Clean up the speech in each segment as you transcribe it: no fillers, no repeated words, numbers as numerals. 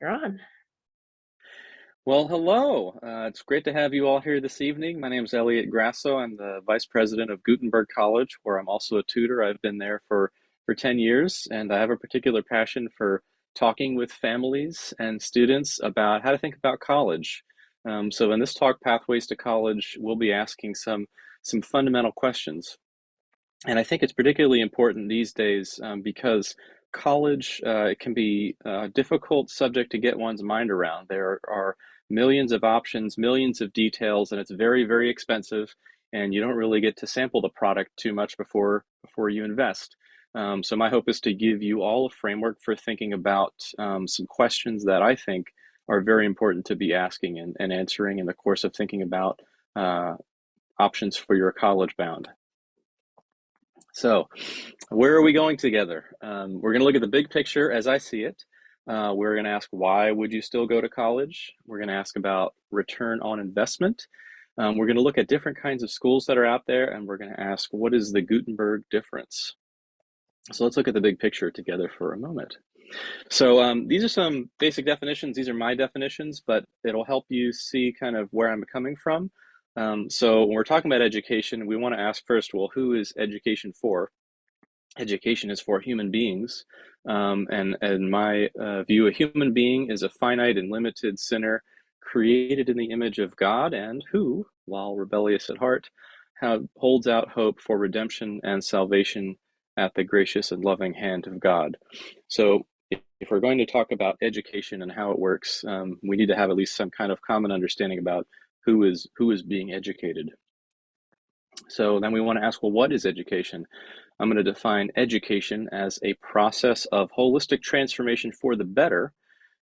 You're on. Well, hello. It's great to have you all here this evening. My name is Eliot Grasso. I'm the vice president of Gutenberg College, where I'm also a tutor. I've been there for 10 years, and I have a particular passion for talking with families and students about how to think about college. So in this talk, Pathways to College, we'll be asking some fundamental questions. And I think it's particularly important these days because college it can be a difficult subject to get one's mind around. There are millions of options, millions of details, and it's very, very expensive. And you don't really get to sample the product too much before you invest. So my hope is to give you all a framework for thinking about some questions that I think are very important to be asking and answering in the course of thinking about uh, options for your college bound. So, where are we going together? We're going to look at the big picture as I see it. We're going to ask why would you still go to college? We're going to ask about return on investment. We're going to look at different kinds of schools that are out there, and we're going to ask what is the Gutenberg difference? So let's look at the big picture together for a moment. So these are some basic definitions. These are my definitions, but it'll help you see kind of where I'm coming from. So when we're talking about education, we want to ask first, well, who is education for? Education is for human beings. And in my view, a human being is a finite and limited sinner created in the image of God and who, while rebellious at heart, holds out hope for redemption and salvation at the gracious and loving hand of God. So, if we're going to talk about education and how it works, we need to have at least some kind of common understanding about who is being educated. So then we want to ask, well, what is education? I'm going to define education as a process of holistic transformation for the better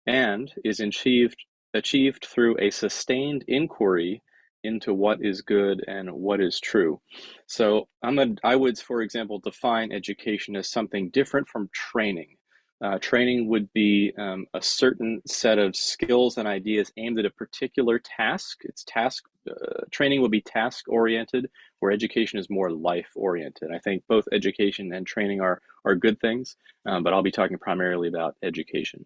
and is achieved through a sustained inquiry into what is good and what is true. So I would, for example, define education as something different from training. Training would be a certain set of skills and ideas aimed at a particular task. It's task training would be task oriented, where education is more life oriented. I think both education and training are good things, but I'll be talking primarily about education.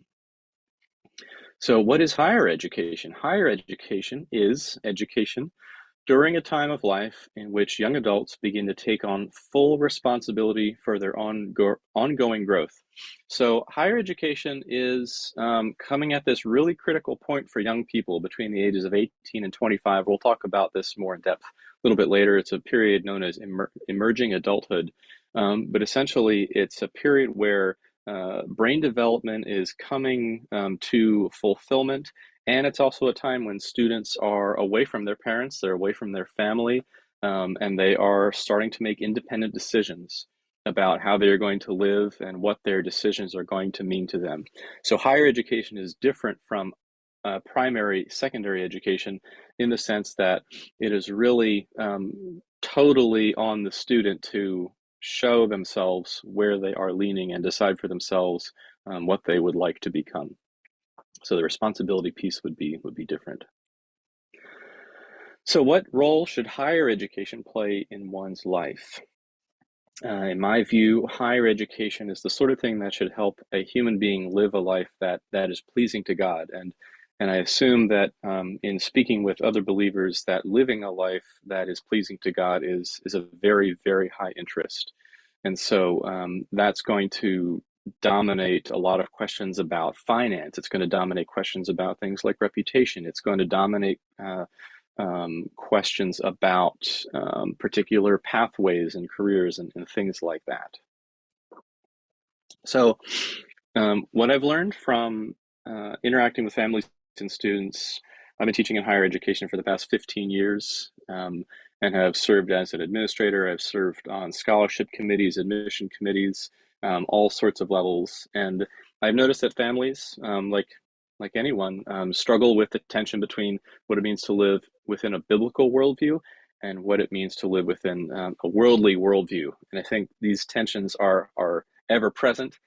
So, what is higher education? Higher education is education during a time of life in which young adults begin to take on full responsibility for their ongoing growth. So, higher education is coming at this really critical point for young people between the ages of 18 and 25. We'll talk about this more in depth a little bit later. It's a period known as emerging adulthood. But essentially, it's a period where brain development is coming to fulfillment, and it's also a time when students are away from their parents, they're away from their family, and they are starting to make independent decisions about how they're going to live and what their decisions are going to mean to them. So, higher education is different from primary, secondary education in the sense that it is really totally on the student to show themselves where they are leaning and decide for themselves what they would like to become. So the responsibility piece would be different. So what role should higher education play in one's life? In my view, higher education is the sort of thing that should help a human being live a life that is pleasing to God. And I assume that in speaking with other believers, that living a life that is pleasing to God is a very, very high interest. And so that's going to dominate a lot of questions about finance. It's going to dominate questions about things like reputation. It's going to dominate questions about particular pathways and careers and things like that. So, what I've learned from interacting with families and students, I've been teaching in higher education for the past 15 years and have served as an administrator. I've served on scholarship committees, admission committees, all sorts of levels. And I've noticed that families, like anyone, struggle with the tension between what it means to live within a biblical worldview and what it means to live within a worldly worldview. And I think these tensions are ever present.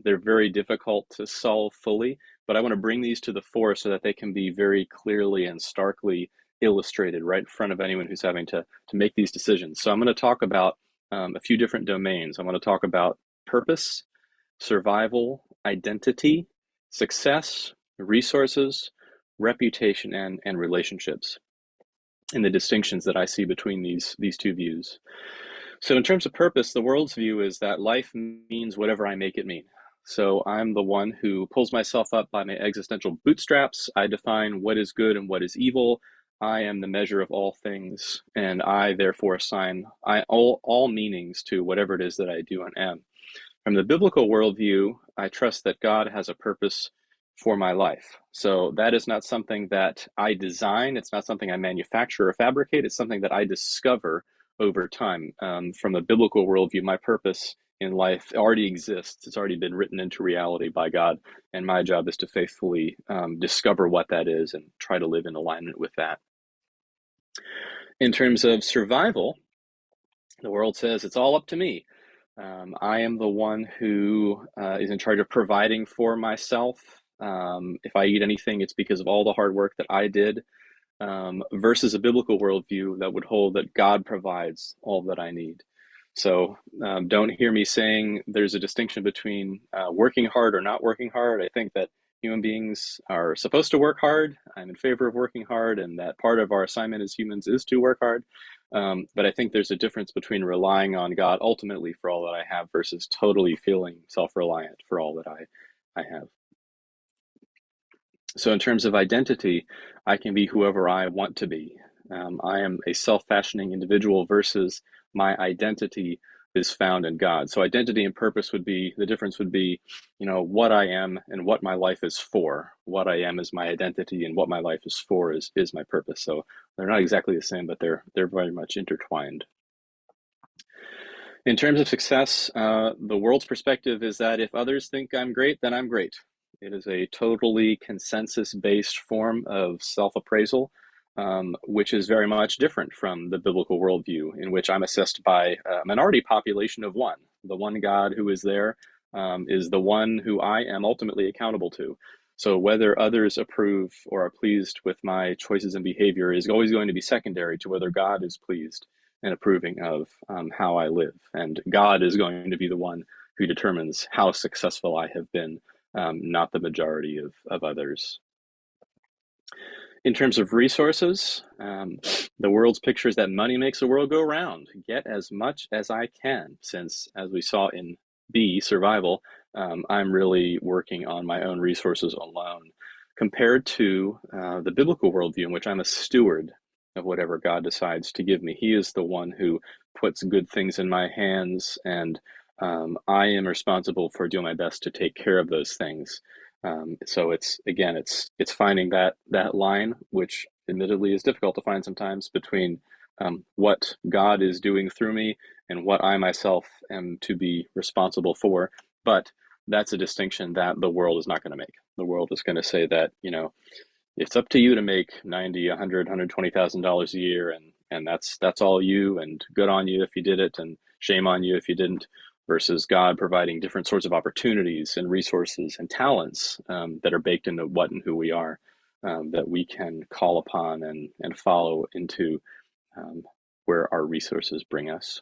They're very difficult to solve fully, but I want to bring these to the fore so that they can be very clearly and starkly illustrated right in front of anyone who's having to make these decisions. So I'm going to talk about a few different domains. I want to talk about purpose, survival, identity, success, resources, reputation, and relationships, and the distinctions that I see between these two views. So, in terms of purpose, the world's view is that life means whatever I make it mean. So, I'm the one who pulls myself up by my existential bootstraps. I define what is good and what is evil. I am the measure of all things, and I therefore assign all meanings to whatever it is that I do and am. From the biblical worldview, I trust that God has a purpose for my life. So that is not something that I design. It's not something I manufacture or fabricate. It's something that I discover over time. From a biblical worldview, my purpose in life already exists. It's already been written into reality by God. And my job is to faithfully discover what that is and try to live in alignment with that. In terms of survival, the world says it's all up to me. I am the one who is in charge of providing for myself. If I eat anything, it's because of all the hard work that I did, versus a biblical worldview that would hold that God provides all that I need. So don't hear me saying there's a distinction between working hard or not working hard. I think that human beings are supposed to work hard. I'm in favor of working hard, and that part of our assignment as humans is to work hard. But I think there's a difference between relying on God ultimately for all that I have versus totally feeling self-reliant for all that I have. So in terms of identity, I can be whoever I want to be. I am a self-fashioning individual versus my identity is found in God. So identity and purpose would be, the difference would be, what I am and what my life is for. What I am is my identity, and what my life is for is my purpose. So they're not exactly the same, but they're very much intertwined. In terms of success, the world's perspective is that if others think I'm great, then I'm great. It is a totally consensus-based form of self-appraisal, which is very much different from the biblical worldview, in which I'm assessed by a minority population of one. The one God who is there is the one who I am ultimately accountable to. So whether others approve or are pleased with my choices and behavior is always going to be secondary to whether God is pleased and approving of how I live. And God is going to be the one who determines how successful I have been, not the majority of others. In terms of resources, the world's picture is that money makes the world go round. Get as much as I can, since, as we saw in B, survival, I'm really working on my own resources alone, compared to the biblical worldview, in which I'm a steward of whatever God decides to give me. He is the one who puts good things in my hands, and I am responsible for doing my best to take care of those things. So it's finding that line, which admittedly is difficult to find sometimes, between what God is doing through me and what I myself am to be responsible for. But that's a distinction that the world is not going to make. The world is going to say that, it's up to you to make 90, 100, $120,000 a year, and that's all you, and good on you if you did it, and shame on you if you didn't, versus God providing different sorts of opportunities and resources and talents that are baked into what and who we are, that we can call upon and follow into where our resources bring us.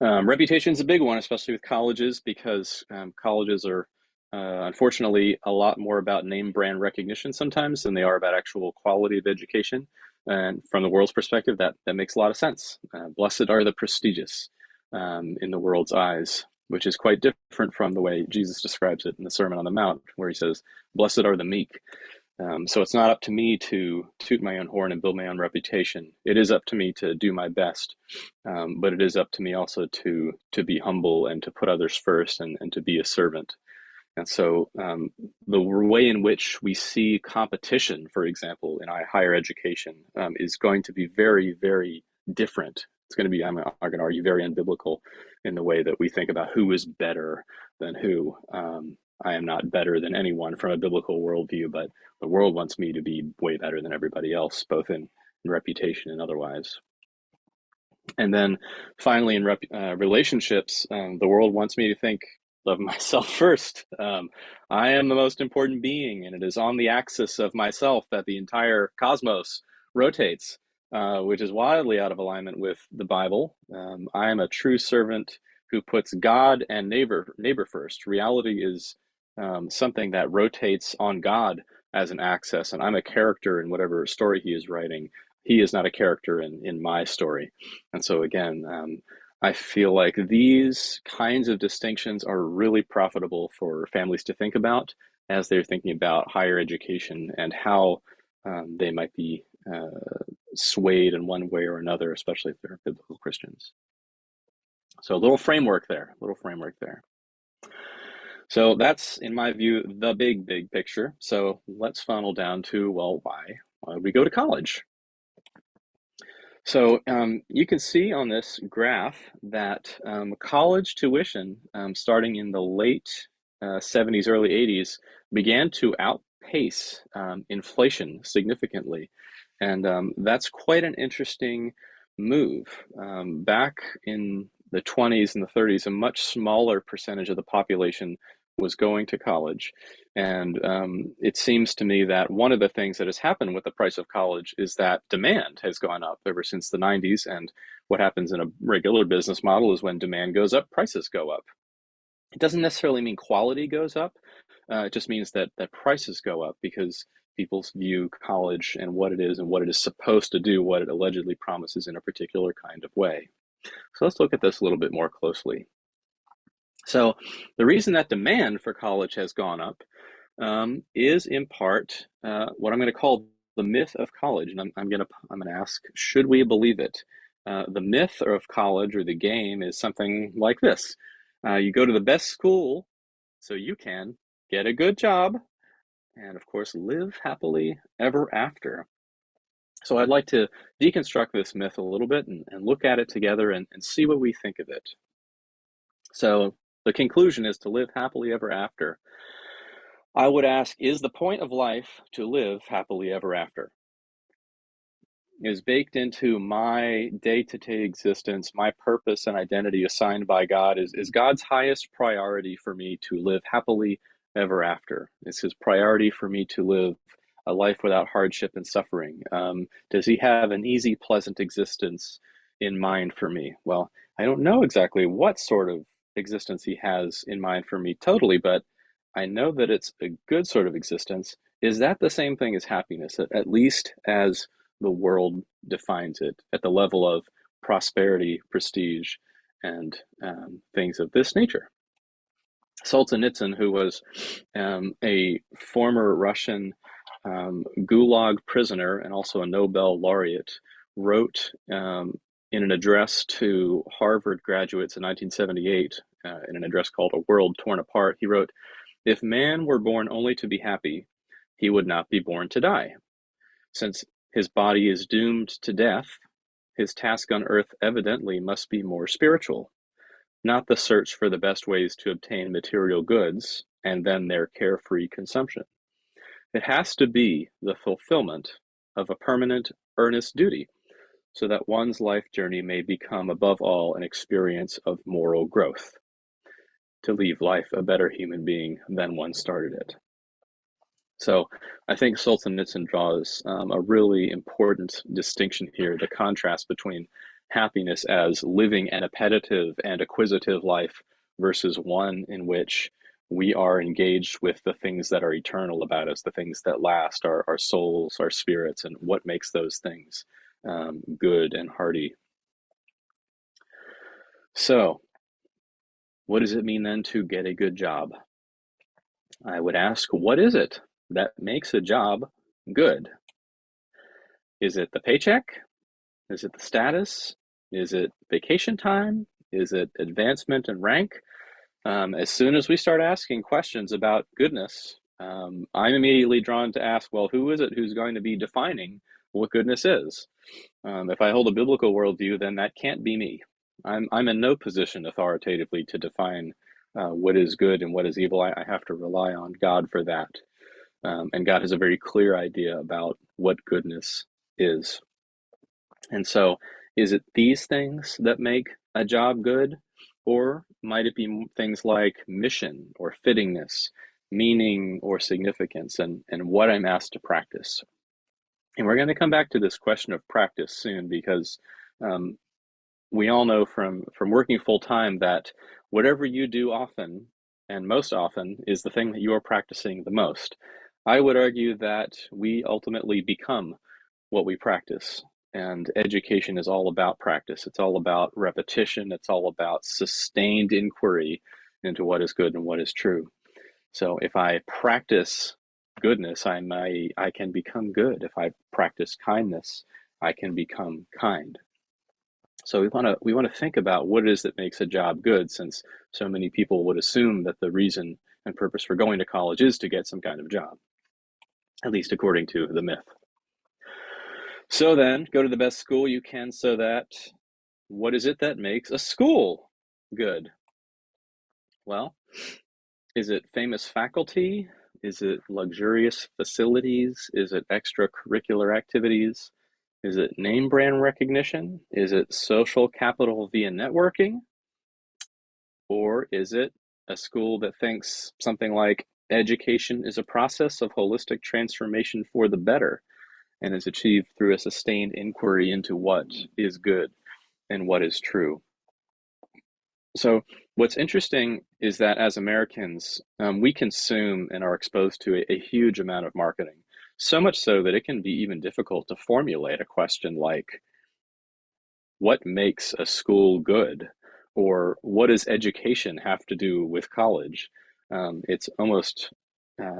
Reputation is a big one, especially with colleges, because colleges are unfortunately a lot more about name brand recognition sometimes than they are about actual quality of education. And from the world's perspective, that makes a lot of sense. Blessed are the prestigious in the world's eyes, which is quite different from the way Jesus describes it in the Sermon on the Mount, where he says, "Blessed are the meek." So it's not up to me to toot my own horn and build my own reputation. It is up to me to do my best, but it is up to me also to be humble and to put others first, and to be a servant. And so the way in which we see competition, for example, in higher education, is going to be very, very different. It's going to be, I'm going to argue, very unbiblical in the way that we think about who is better than who. I am not better than anyone from a biblical worldview, but the world wants me to be way better than everybody else, both in reputation and otherwise. And then finally, in relationships, the world wants me to think of myself first. I am the most important being, and it is on the axis of myself that the entire cosmos rotates, which is wildly out of alignment with the Bible. I am a true servant who puts God and neighbor first. Reality is something that rotates on God as an axis, and I'm a character in whatever story he is writing. He is not a character in my story. And so, again, I feel like these kinds of distinctions are really profitable for families to think about as they're thinking about higher education and how they might be swayed in one way or another, especially if they're biblical Christians. So a little framework there, a little framework there. So that's, in my view, the big picture. So let's funnel down to, well, why would we go to college? So you can see on this graph that college tuition, starting in the late 70s, early 80s, began to outpace inflation significantly. And that's quite an interesting move. Back in the 20s and the 30s, a much smaller percentage of the population was going to college. And it seems to me that one of the things that has happened with the price of college is that demand has gone up ever since the 90s. And what happens in a regular business model is when demand goes up, prices go up. It doesn't necessarily mean quality goes up. It just means that prices go up because people view college and what it is and what it is supposed to do, what it allegedly promises in a particular kind of way. So let's look at this a little bit more closely. So the reason that demand for college has gone up is in part what I'm going to call the myth of college, and I'm going to ask, should we believe it? The myth of college or the game is something like this: you go to the best school so you can get a good job, and of course live happily ever after. So I'd like to deconstruct this myth a little bit and look at it together and see what we think of it. So the conclusion is to live happily ever after. I would ask, is the point of life to live happily ever after? Is baked into my day-to-day existence, my purpose and identity assigned by God, is God's highest priority for me to live happily ever after? Is his priority for me to live a life without hardship and suffering? Does he have an easy, pleasant existence in mind for me? Well, I don't know exactly what sort of existence he has in mind for me totally, but I know that it's a good sort of existence. Is that the same thing as happiness, at least as the world defines it, at the level of prosperity, prestige, and things of this nature? Solzhenitsyn, who was a former Russian Gulag prisoner and also a Nobel laureate, wrote in an address to Harvard graduates in 1978, in an address called A World Torn Apart, he wrote, "If man were born only to be happy, he would not be born to die. Since his body is doomed to death, his task on earth evidently must be more spiritual, not the search for the best ways to obtain material goods and then their carefree consumption. It has to be the fulfillment of a permanent, earnest duty, so that one's life journey may become above all an experience of moral growth, to leave life a better human being than one started it." So I think Solzhenitsyn draws a really important distinction here, the contrast between happiness as living an appetitive and acquisitive life versus one in which we are engaged with the things that are eternal about us, the things that last, our souls, our spirits, and what makes those things good and hearty. So what does it mean then to get a good job? I would ask, what is it that makes a job good? Is it the paycheck? Is it the status? Is it vacation time? Is it advancement and rank? As soon as we start asking questions about goodness, I'm immediately drawn to ask, well, who is it who's going to be defining what goodness is? If I hold a biblical worldview, then that can't be me. I'm in no position authoritatively to define what is good and what is evil. I have to rely on God for that. And God has a very clear idea about what goodness is. And so, is it these things that make a job good? Or might it be things like mission or fittingness, meaning or significance, and what I'm asked to practice? And we're going to come back to this question of practice soon, because we all know from working full time that whatever you do often and most often is the thing that you are practicing the most. I would argue that we ultimately become what we practice. And education is all about practice. It's all about repetition. It's all about sustained inquiry into what is good and what is true. So if I practice goodness, I can become good. If I practice kindness, I can become kind. So we want to think about what it is that makes a job good, since so many people would assume that the reason and purpose for going to college is to get some kind of job, at least according to the myth. So then, go to the best school you can, so that what is it that makes a school good? Well, is it famous faculty? Is it luxurious facilities? Is it extracurricular activities? Is it name brand recognition? Is it social capital via networking? Or is it a school that thinks something like education is a process of holistic transformation for the better and is achieved through a sustained inquiry into what is good and what is true? So, what's interesting is that as Americans, we consume and are exposed to a huge amount of marketing, so much so that it can be even difficult to formulate a question like, what makes a school good? Or what does education have to do with college? It's almost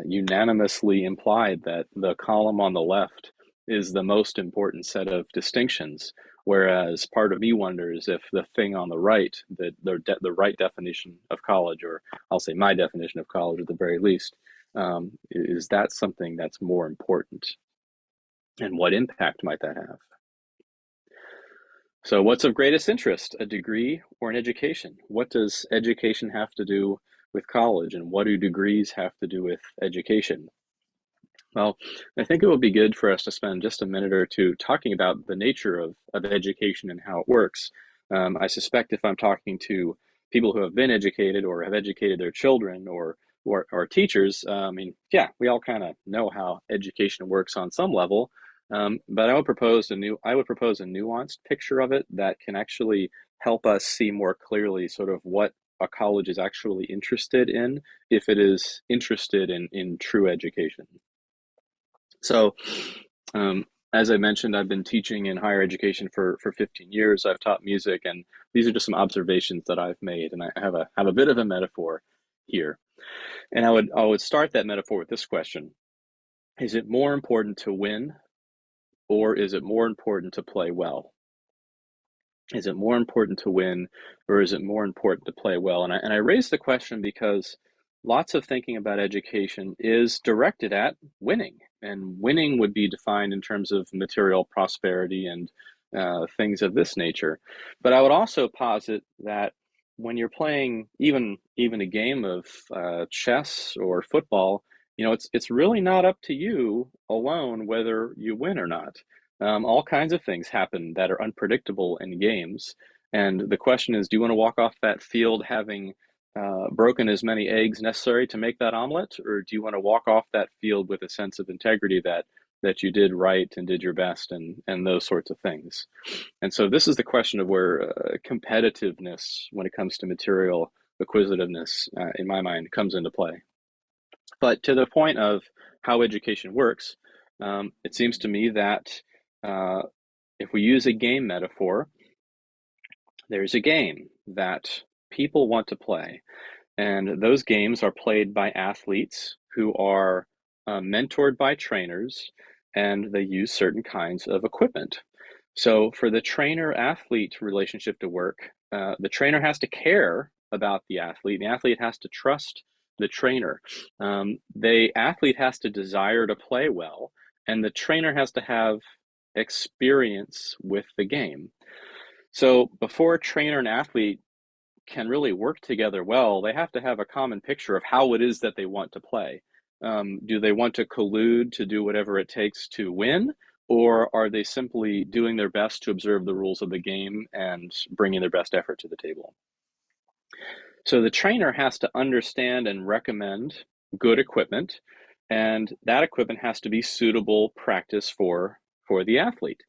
unanimously implied that the column on the left is the most important set of distinctions, whereas part of me wonders if the thing on the right, the right definition of college, or I'll say my definition of college at the very least, is that something that's more important? And what impact might that have? So, what's of greatest interest, a degree or an education? What does education have to do with college, and what do degrees have to do with education? Well, I think it would be good for us to spend just a minute or two talking about the nature of education and how it works. I suspect if I'm talking to people who have been educated or have educated their children, or teachers, I mean, yeah, we all kind of know how education works on some level. But I would propose a nuanced picture of it that can actually help us see more clearly sort of what a college is actually interested in, if it is interested in true education. So, um, as I mentioned, I've been teaching in higher education for 15 years. I've taught music, and these are just some observations that I've made. And I have a bit of a metaphor here. And I would start that metaphor with this question: is it more important to win, or is it more important to play well? Is it more important to win, or is it more important to play well? And I raise the question because lots of thinking about education is directed at winning, and winning would be defined in terms of material prosperity and things of this nature. But I would also posit that when you're playing even a game of chess or football, it's really not up to you alone whether you win or not. All kinds of things happen that are unpredictable in games. And the question is, do you want to walk off that field having broken as many eggs necessary to make that omelet, or do you want to walk off that field with a sense of integrity that you did right and did your best, and those sorts of things? And so this is the question of where competitiveness, when it comes to material acquisitiveness, in my mind, comes into play. But to the point of how education works, it seems to me that uh, if we use a game metaphor, there's a game that people want to play. And those games are played by athletes who are mentored by trainers, and they use certain kinds of equipment. So, for the trainer athlete relationship to work, the trainer has to care about the athlete, and the athlete has to trust the trainer. The athlete has to desire to play well, and the trainer has to have experience with the game. So, before a trainer and athlete can really work together well, they have to have a common picture of how it is that they want to play. Do they want to collude to do whatever it takes to win? Or are they simply doing their best to observe the rules of the game and bringing their best effort to the table? So the trainer has to understand and recommend good equipment, and that equipment has to be suitable practice for the athlete.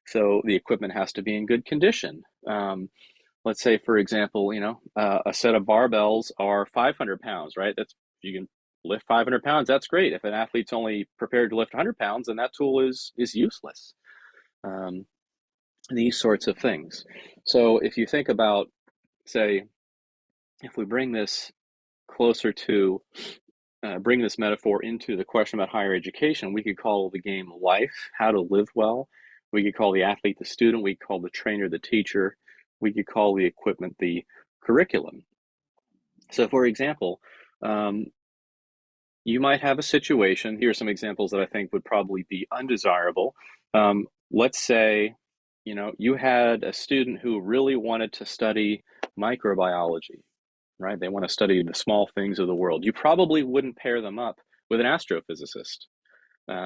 So the equipment has to be in good condition. let's say, for example, a set of barbells are 500 pounds, right? That's you can lift 500 pounds. That's great. If an athlete's only prepared to lift 100 pounds, then that tool is useless. Um, these sorts of things. So if you think about, say, if we bring this closer to bring this metaphor into the question about higher education, we could call the game life, how to live well. We could call the athlete the student. We could call the trainer the teacher. We could call the equipment the curriculum. So, for example, um, you might have a situation. Here are some examples that I think would probably be undesirable. Let's say, you had a student who really wanted to study microbiology, right? They want to study the small things of the world. You probably wouldn't pair them up with an astrophysicist.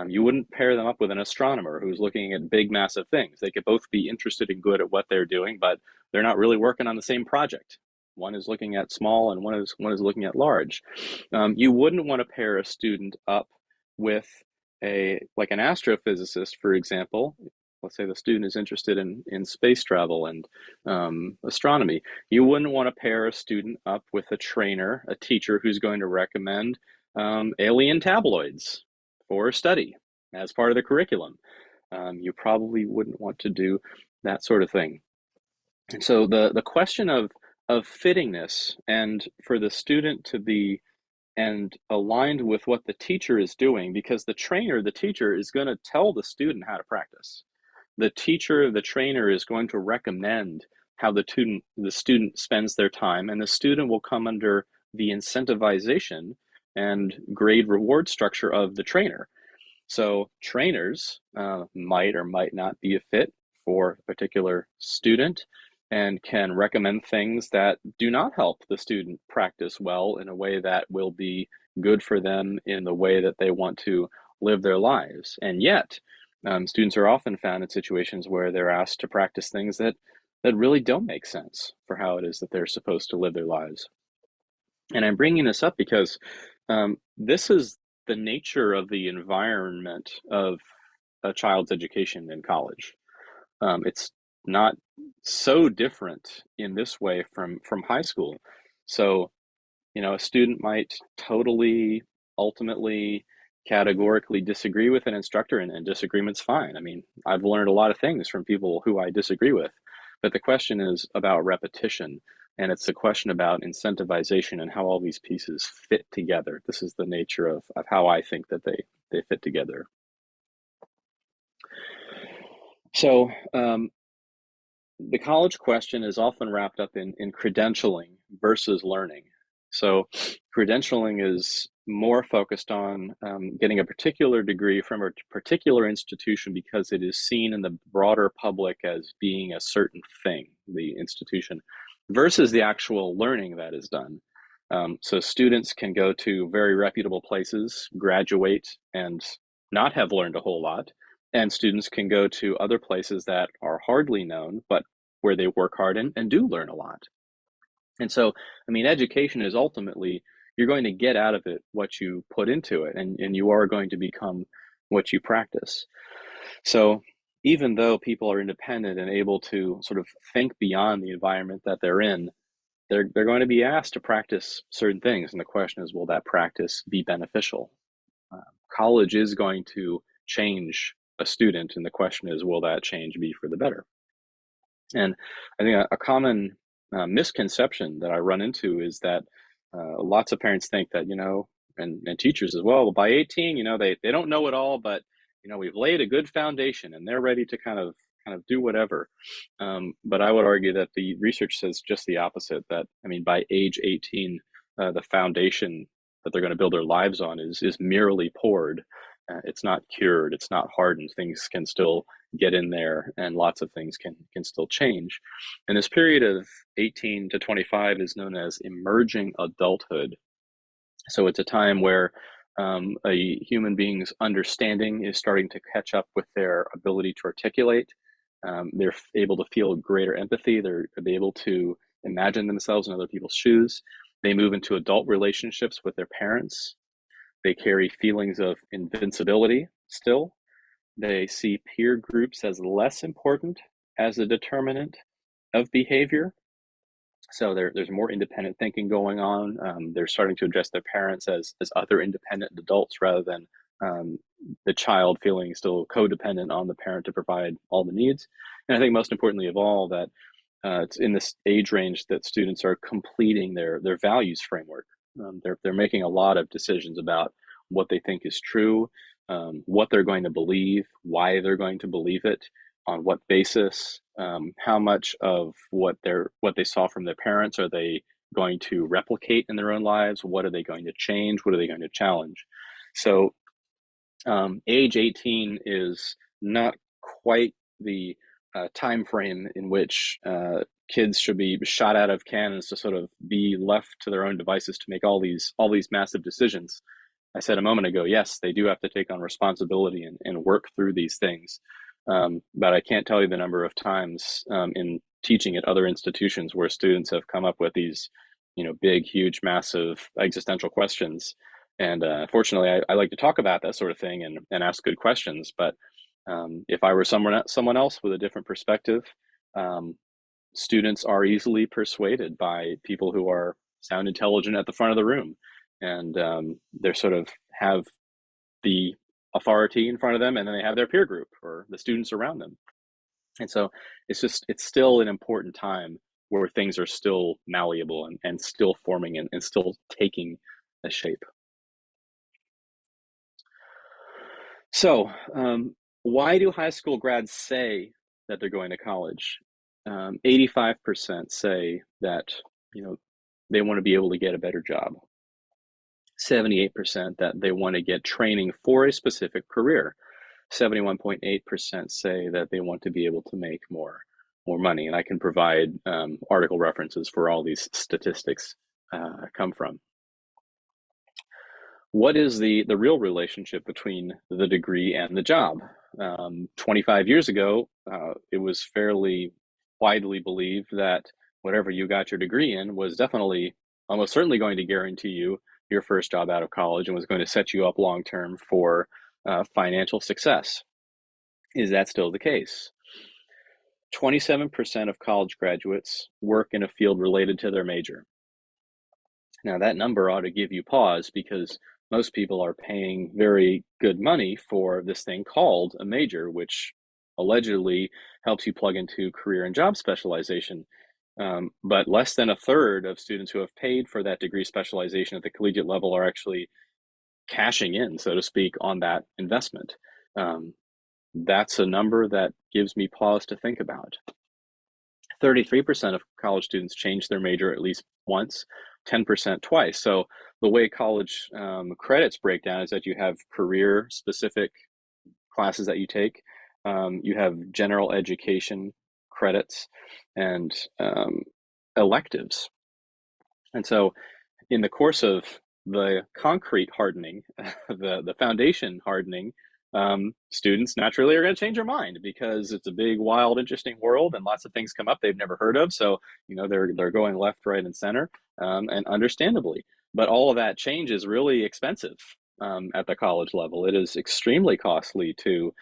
You wouldn't pair them up with an astronomer who's looking at big, massive things. They could both be interested and good at what they're doing, but they're not really working on the same project. One is looking at small, and one is looking at large. You wouldn't want to pair a student up with an astrophysicist, for example. Let's say the student is interested in space travel and astronomy. You wouldn't want to pair a student up with a trainer, a teacher who's going to recommend alien tabloids for study as part of the curriculum. You probably wouldn't want to do that sort of thing. And so the question of fittingness and for the student to be and aligned with what the teacher is doing, because the teacher is going to tell the student how to practice. The trainer is going to recommend how the student spends their time, and the student will come under the incentivization and grade reward structure of the trainer. So trainers might or might not be a fit for a particular student and can recommend things that do not help the student practice well in a way that will be good for them in the way that they want to live their lives. And yet, students are often found in situations where they're asked to practice things that really don't make sense for how it is that they're supposed to live their lives. And I'm bringing this up because this is the nature of the environment of a child's education in college. It's not so different in this way from high school. So, a student might totally, ultimately, categorically disagree with an instructor, and disagreement's fine. I mean, I've learned a lot of things from people who I disagree with, but the question is about repetition, and it's a question about incentivization and how all these pieces fit together. This is the nature of how I think that they fit together. So, the college question is often wrapped up in credentialing versus learning. So, credentialing is more focused on getting a particular degree from a particular institution because it is seen in the broader public as being a certain thing, the institution, versus the actual learning that is done. So, students can go to very reputable places, graduate, and not have learned a whole lot. And students can go to other places that are hardly known, but where they work hard and do learn a lot. And so, I mean, education is ultimately, you're going to get out of it what you put into it, and you are going to become what you practice. So, even though people are independent and able to sort of think beyond the environment that they're in, they're going to be asked to practice certain things. And the question is, will that practice be beneficial? Uh, College is going to change a student, and the question is, will that change be for the better? And I think a common misconception that I run into is that lots of parents think that, and teachers as well, by 18, they don't know it all, but, we've laid a good foundation and they're ready to kind of do whatever. But I would argue that the research says just the opposite, that, I mean, by age 18, the foundation that they're going to build their lives on is merely poured. It's not cured. It's not hardened. Things can still get in there, and lots of things can still change. And this period of 18 to 25 is known as emerging adulthood. So it's a time where a human being's understanding is starting to catch up with their ability to articulate. They're able to feel greater empathy. They're able to imagine themselves in other people's shoes. They move into adult relationships with their parents. They carry feelings of invincibility still. They see peer groups as less important as a determinant of behavior. So there's more independent thinking going on. They're starting to address their parents as other independent adults rather than um, the child feeling still codependent on the parent to provide all the needs. And I think most importantly of all, that it's in this age range that students are completing their values framework. They're making a lot of decisions about what they think is true, what they're going to believe, why they're going to believe it, on what basis, how much of what they saw from their parents are they going to replicate in their own lives, what are they going to change, what are they going to challenge. So age 18 is not quite the time frame in which kids should be shot out of cannons to sort of be left to their own devices to make all these massive decisions. I said a moment ago, yes, they do have to take on responsibility and work through these things. But I can't tell you the number of times in teaching at other institutions where students have come up with these, big, huge, massive existential questions. And fortunately, I like to talk about that sort of thing and ask good questions. But if I were someone else with a different perspective, um, students are easily persuaded by people who are sound intelligent at the front of the room, and they're sort of have the authority in front of them, and then they have their peer group or the students around them. And so it's still an important time where things are still malleable and still forming and still taking a shape. So, why do high school grads say that they're going to college? 85% say that, you know, they want to be able to get a better job. 78% that they want to get training for a specific career. 71.8% say that they want to be able to make more money. And I can provide article references for all these statistics come from. What is the real relationship between the degree and the job? 25 years ago, it was fairly widely believed that whatever you got your degree in was definitely, almost certainly going to guarantee you your first job out of college and was going to set you up long term for financial success. Is that still the case? 27% of college graduates work in a field related to their major. Now, that number ought to give you pause because most people are paying very good money for this thing called a major, which allegedly helps you plug into career and job specialization. But less than a third of students who have paid for that degree specialization at the collegiate level are actually cashing in, so to speak, on that investment. That's a number that gives me pause to think about. 33% of college students change their major at least once, 10% twice. So the way college credits break down is that you have career specific classes that you take, you have general education credits, and electives. And so in the course of the concrete hardening, the foundation hardening, students naturally are going to change their mind because it's a big, wild, interesting world, and lots of things come up they've never heard of. So they're going left, right, and center, and understandably. But all of that change is really expensive at the college level. It is extremely costly to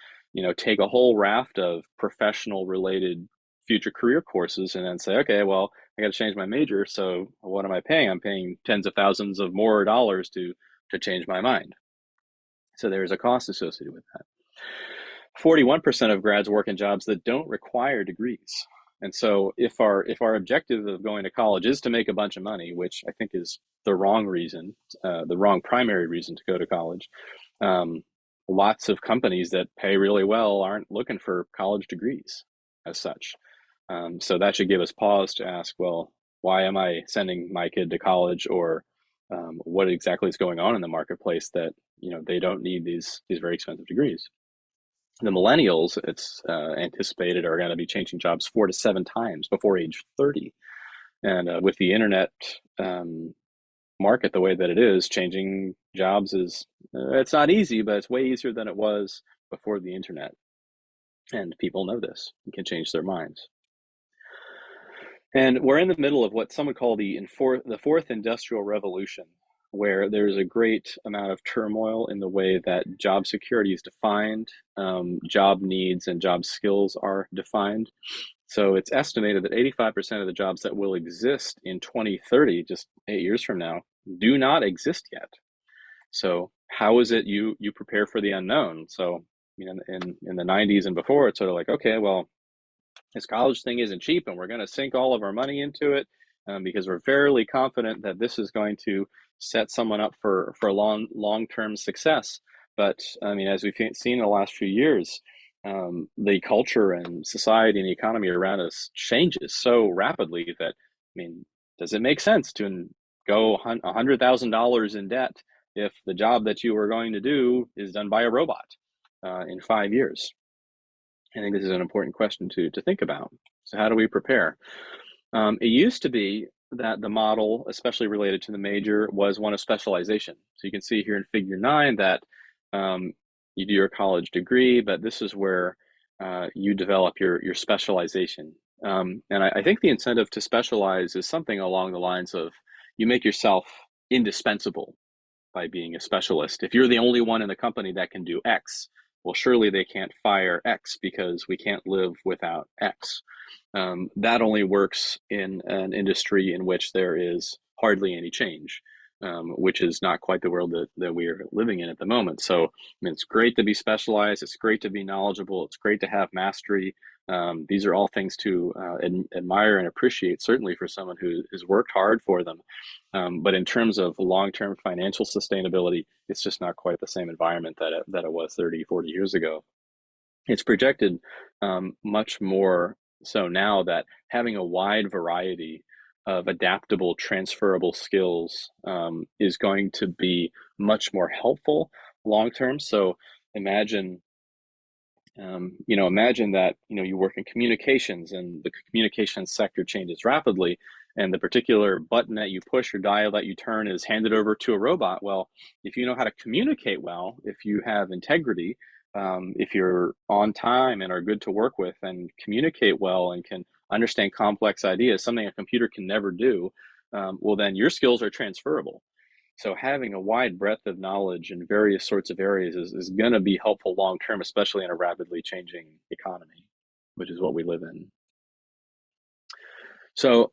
take a whole raft of professional related future career courses and then say, okay, well, I got to change my major. So what am I paying? I'm paying tens of thousands of more dollars to change my mind. So there's a cost associated with that. 41% of grads work in jobs that don't require degrees. And so if our objective of going to college is to make a bunch of money, which I think is the wrong reason, the wrong primary reason to go to college, lots of companies that pay really well aren't looking for college degrees as such. So that should give us pause to ask, well, why am I sending my kid to college, or what exactly is going on in the marketplace that they don't need these very expensive degrees. The millennials, it's anticipated, are going to be changing jobs 4 to 7 times before age 30, and with the internet market the way that it is, changing jobs is it's not easy, but it's way easier than it was before the internet, and people know this and can change their minds. And we're in the middle of what some would call the fourth industrial revolution, where there's a great amount of turmoil in the way that job security is defined, job needs and job skills are defined. So it's estimated that 85% of the jobs that will exist in 2030, just 8 years from now, do not exist yet. So how is it you prepare for the unknown? So in the 90s and before, it's sort of like, okay, well, this college thing isn't cheap and we're going to sink all of our money into it, because we're fairly confident that this is going to set someone up for long-term success. But I mean, as we've seen in the last few years, the culture and society and the economy around us changes so rapidly that, I mean, does it make sense to go $100,000 in debt if the job that you are going to do is done by a robot in 5 years? I think this is an important question to think about. So how do we prepare? It used to be that the model, especially related to the major, was one of specialization. So you can see here in figure 9 that you do your college degree, but this is where you develop your specialization. And I think the incentive to specialize is something along the lines of you make yourself indispensable by being a specialist. If you're the only one in the company that can do X, well, surely they can't fire X because we can't live without X. That only works in an industry in which there is hardly any change, which is not quite the world that we are living in at the moment. So, I mean, it's great to be specialized. It's great to be knowledgeable. It's great to have mastery. These are all things to admire and appreciate, certainly for someone who has worked hard for them. But in terms of long-term financial sustainability, it's just not quite the same environment that it was 30, 40 years ago. It's projected much more so now that having a wide variety of adaptable, transferable skills is going to be much more helpful long term. So imagine imagine that you work in communications and the communications sector changes rapidly, and the particular button that you push or dial that you turn is handed over to a robot. Well, if you know how to communicate well, if you have integrity, if you're on time and are good to work with and communicate well and can understand complex ideas, something a computer can never do, well, then your skills are transferable. So having a wide breadth of knowledge in various sorts of areas is going to be helpful long term, especially in a rapidly changing economy, which is what we live in. So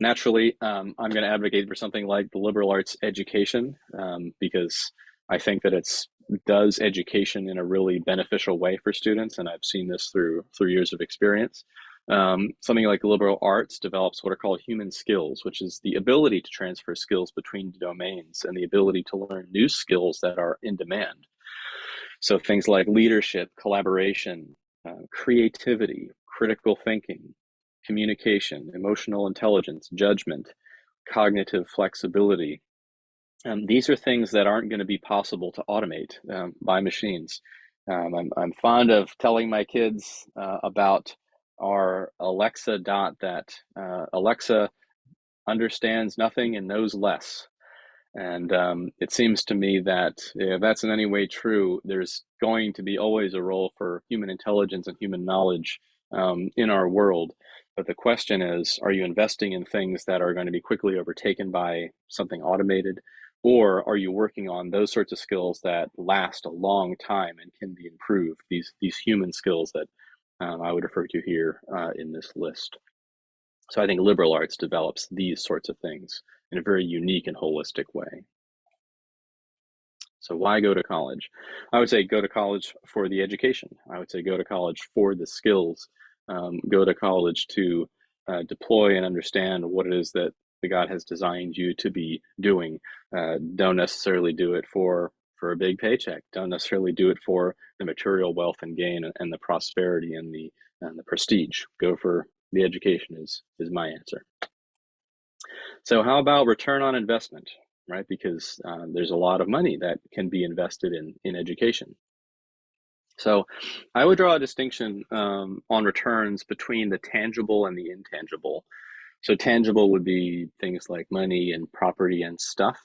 naturally, I'm going to advocate for something like the liberal arts education, because I think that it's does education in a really beneficial way for students, and I've seen this through years of experience. Something like liberal arts develops what are called human skills, which is the ability to transfer skills between domains and the ability to learn new skills that are in demand. So things like leadership, collaboration, creativity, critical thinking, communication, emotional intelligence, judgment, cognitive flexibility. These are things that aren't going to be possible to automate by machines. I'm fond of telling my kids about our Alexa dot that Alexa understands nothing and knows less. And it seems to me that if that's in any way true, there's going to be always a role for human intelligence and human knowledge in our world. But the question is, are you investing in things that are going to be quickly overtaken by something automated? Or are you working on those sorts of skills that last a long time and can be improved, these human skills that I would refer to here in this list? So I think liberal arts develops these sorts of things in a very unique and holistic way. So why go to college? I would say go to college for the education. I would say go to college for the skills. Go to college to deploy and understand what it is that the God has designed you to be doing. Don't necessarily do it for a big paycheck. Don't necessarily do it for the material wealth and gain and the prosperity and the prestige. Go for the education is my answer. So how about return on investment, right? Because there's a lot of money that can be invested in education. So I would draw a distinction on returns between the tangible and the intangible. So tangible would be things like money and property and stuff.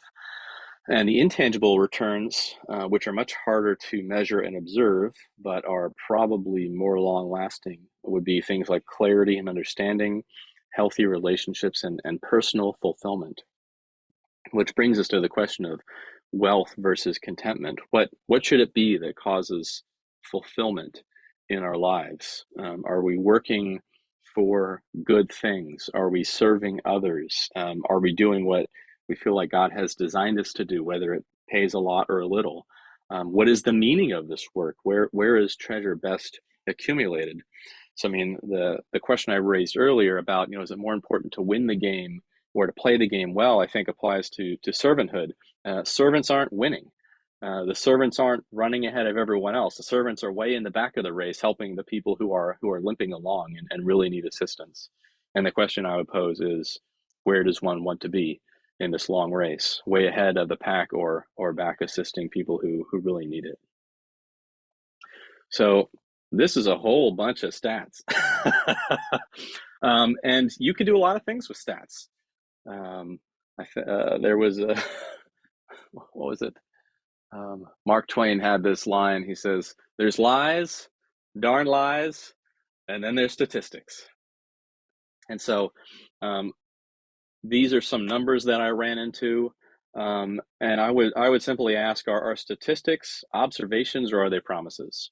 And the intangible returns, which are much harder to measure and observe, but are probably more long lasting, would be things like clarity and understanding, healthy relationships, and personal fulfillment. which brings us to the question of wealth versus contentment. What should it be that causes fulfillment in our lives? Are we working for good things? Are we serving others? Are we doing what we feel like God has designed us to do, whether it pays a lot or a little? What is the meaning of this work? Where is treasure best accumulated? So, I mean, the question I raised earlier about, is it more important to win the game or to play the game well, I think applies to servanthood. Servants aren't winning. The servants aren't running ahead of everyone else. The servants are way in the back of the race, helping the people who are limping along and really need assistance. And the question I would pose is, where does one want to be in this long race? Way ahead of the pack or back assisting people who really need it? So this is a whole bunch of stats. And you can do a lot of things with stats. Um, there was a, what was it? Mark Twain had this line. He says, "There's lies, darn lies, and then there's statistics." And so these are some numbers that I ran into. And I would simply ask, are statistics observations or are they promises?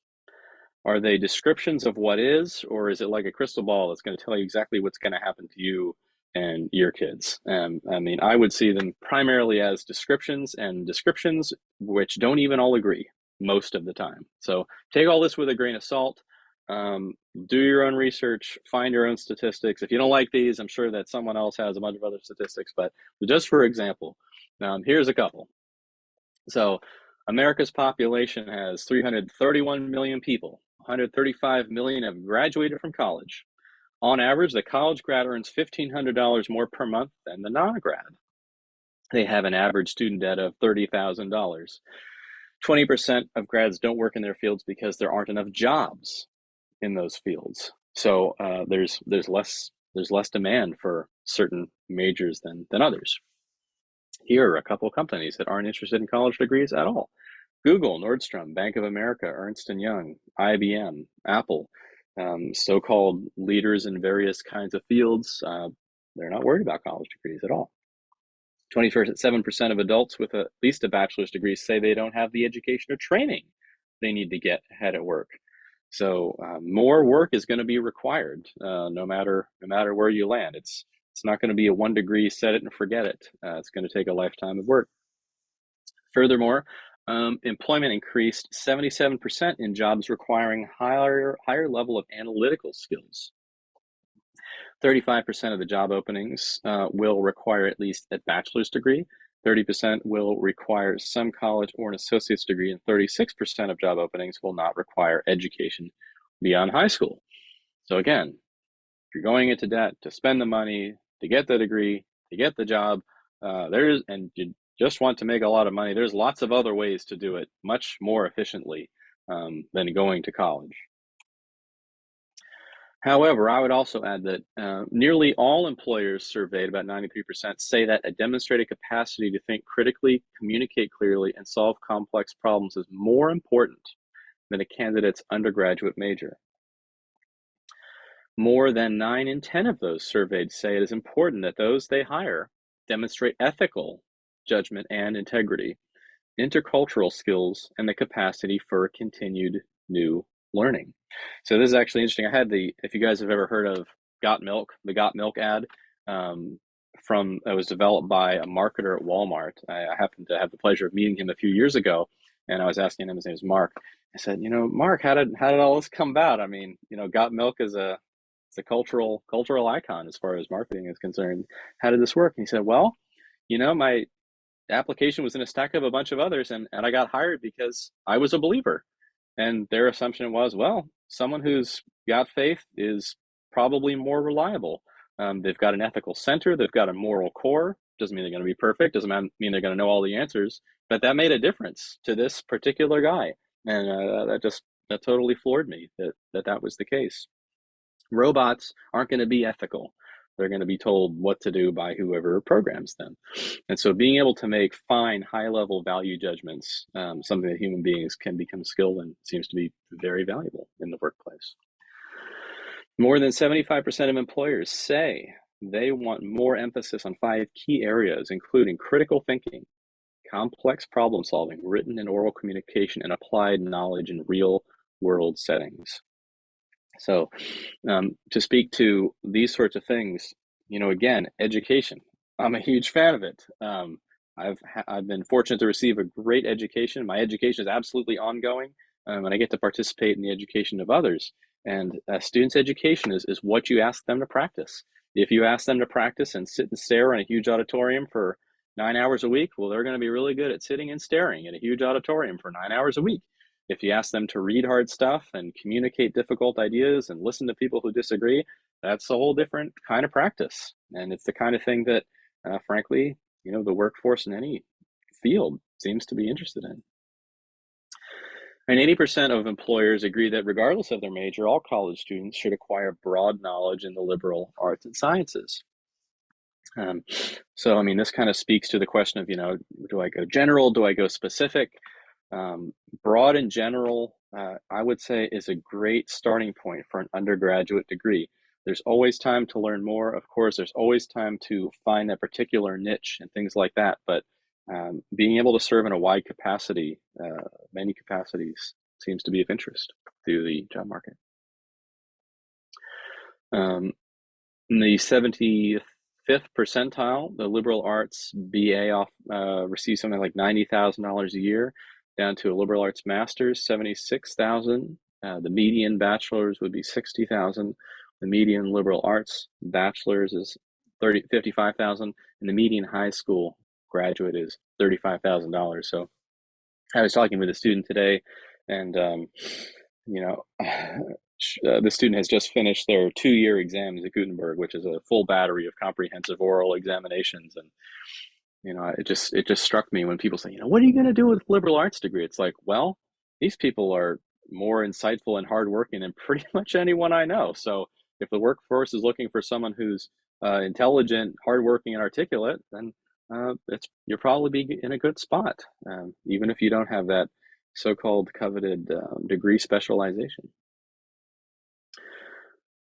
Are they descriptions of what is, or is it like a crystal ball that's going to tell you exactly what's going to happen to you and your kids? I mean, I would see them primarily as descriptions, and descriptions which don't even all agree most of the time. So take all this with a grain of salt. Do your own research, find your own statistics. If you don't like these, I'm sure that someone else has a bunch of other statistics, but just for example, here's a couple. So America's population has 331 million people. 135 million have graduated from college. On average, the college grad earns $1,500 more per month than the non-grad. They have an average student debt of $30,000. 20% of grads don't work in their fields because there aren't enough jobs in those fields. So there's less demand for certain majors than others. Here are a couple of companies that aren't interested in college degrees at all. Google, Nordstrom, Bank of America, Ernst & Young, IBM, Apple, so-called leaders in various kinds of fields, they're not worried about college degrees at all. 27% of adults with at least a bachelor's degree say they don't have the education or training they need to get ahead at work. So more work is going to be required, no matter where you land. It's not going to be a 1 degree, set it and forget it. It's going to take a lifetime of work. Furthermore, employment increased 77% in jobs requiring higher level of analytical skills. 35% of the job openings will require at least a bachelor's degree. 30% will require some college or an associate's degree, and 36% of job openings will not require education beyond high school. So again, if you're going into debt to spend the money, to get the degree, to get the job, and you just want to make a lot of money, there's lots of other ways to do it much more efficiently than going to college. However, I would also add that nearly all employers surveyed, about 93%, say that a demonstrated capacity to think critically, communicate clearly, and solve complex problems is more important than a candidate's undergraduate major. More than 9 in 10 of those surveyed say it is important that those they hire demonstrate ethical judgment and integrity, intercultural skills, and the capacity for continued new learning. So this is actually interesting. If you guys have ever heard of Got Milk, the Got Milk ad, it was developed by a marketer at Walmart. I happened to have the pleasure of meeting him a few years ago, and I was asking him, his name is Mark. I said, Mark, how did all this come about? I mean, Got Milk is it's a cultural icon as far as marketing is concerned. How did this work? And he said, well, my application was in a stack of a bunch of others, and I got hired because I was a believer. And their assumption was, well, someone who's got faith is probably more reliable. They've got an ethical center, they've got a moral core. Doesn't mean they're going to be perfect, doesn't mean they're going to know all the answers, but that made a difference to this particular guy. And that totally floored me that was the case. Robots aren't going to be ethical. They're going to be told what to do by whoever programs them. And so being able to make fine, high-level value judgments, something that human beings can become skilled in, seems to be very valuable in the workplace. More than 75% of employers say they want more emphasis on 5 key areas, including critical thinking, complex problem solving, written and oral communication, and applied knowledge in real world settings. So, to speak to these sorts of things, again, education. I'm a huge fan of it. I've been fortunate to receive a great education. My education is absolutely ongoing, and I get to participate in the education of others. And a student's education is what you ask them to practice. If you ask them to practice and sit and stare in a huge auditorium for 9 hours a week, well, they're going to be really good at sitting and staring in a huge auditorium for 9 hours a week. If you ask them to read hard stuff and communicate difficult ideas and listen to people who disagree, that's a whole different kind of practice. And it's the kind of thing that, frankly, the workforce in any field seems to be interested in. And 80% of employers agree that regardless of their major, all college students should acquire broad knowledge in the liberal arts and sciences. So, this kind of speaks to the question of, do I go general? Do I go specific? Broad and general, I would say, is a great starting point for an undergraduate degree. There's always time to learn more. Of course, there's always time to find that particular niche and things like that. But being able to serve in a wide capacity, many capacities, seems to be of interest to the job market. In the 75th percentile, the liberal arts BA receives something like $90,000 a year, down to a liberal arts master's, $76,000. The median bachelor's would be $60,000. The median liberal arts bachelor's is $55,000, and the median high school graduate is $35,000. So I was talking with a student today, and the student has just finished their 2-year exams at Gutenberg, which is a full battery of comprehensive oral examinations. And it just struck me when people say, what are you going to do with a liberal arts degree? It's like, well, these people are more insightful and hardworking than pretty much anyone I know. So if the workforce is looking for someone who's intelligent, hardworking, and articulate, then you'll probably be in a good spot, even if you don't have that so-called coveted degree specialization.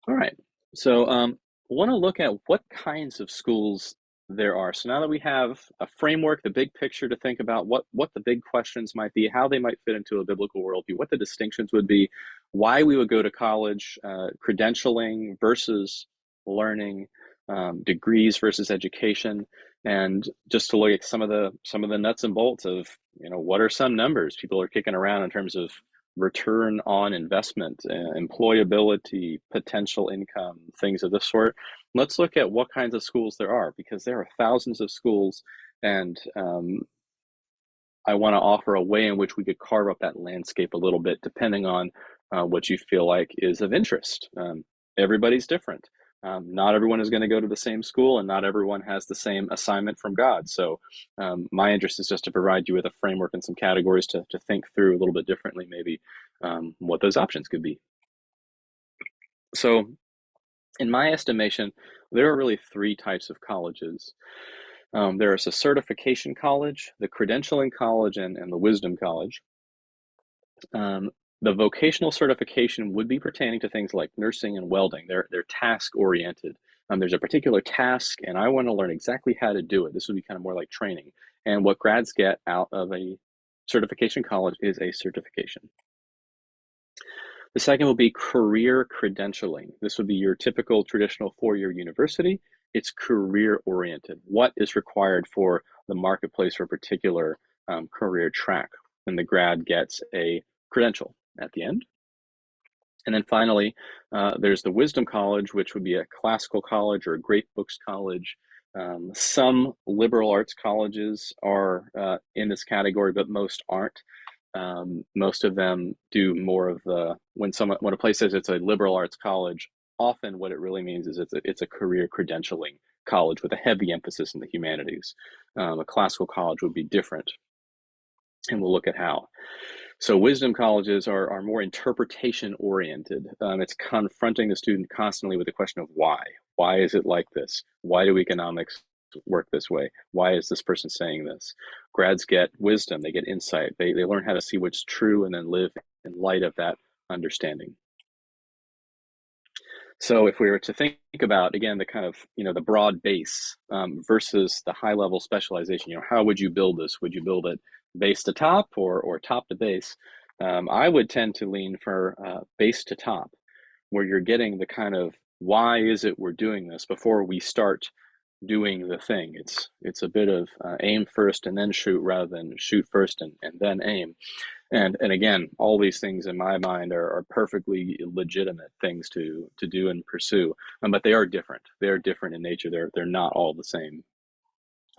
All right, so I want to look at what kinds of schools there are. So now that we have a framework, the big picture to think about, what the big questions might be, how they might fit into a biblical worldview, what the distinctions would be, why we would go to college, credentialing versus learning, degrees versus education, and just to look at some of the nuts and bolts of, what are some numbers people are kicking around in terms of return on investment, employability, potential income, things of this sort. Let's look at what kinds of schools there are, because there are thousands of schools, and I want to offer a way in which we could carve up that landscape a little bit, depending on what you feel like is of interest. Everybody's different. Not everyone is going to go to the same school, and not everyone has the same assignment from God. So my interest is just to provide you with a framework and some categories to think through a little bit differently, maybe what those options could be. So in my estimation, there are really 3 types of colleges. There is a certification college, the credentialing college, and the wisdom college. The vocational certification would be pertaining to things like nursing and welding. They're task oriented. There's a particular task, and I want to learn exactly how to do it. This would be kind of more like training. And what grads get out of a certification college is a certification. The second will be career credentialing. This would be your typical traditional 4-year university. It's career oriented. What is required for the marketplace for a particular career track? And the grad gets a credential at the end. And then finally, there's the Wisdom College, which would be a classical college or a great books college. Some liberal arts colleges are in this category, but most aren't. Most of them do more of the, when a place says it's a liberal arts college, often what it really means is it's a career credentialing college with a heavy emphasis in the humanities. A classical college would be different, and we'll look at how. So wisdom colleges are more interpretation oriented. It's confronting the student constantly with the question of why. Why is it like this? Why do economics work this way? Why is this person saying this? Grads get wisdom, they get insight, they learn how to see what's true and then live in light of that understanding. So if we were to think about, again, the kind of, the broad base versus the high level specialization, how would you build this? Would you build it base to top or top to base? I would tend to lean for base to top, where you're getting the kind of why is it we're doing this before we start doing the thing. It's a bit of aim first and then shoot rather than shoot first and then aim. And again, all these things in my mind are perfectly legitimate things to do and pursue, but they are different. They are different in nature. They're not all the same.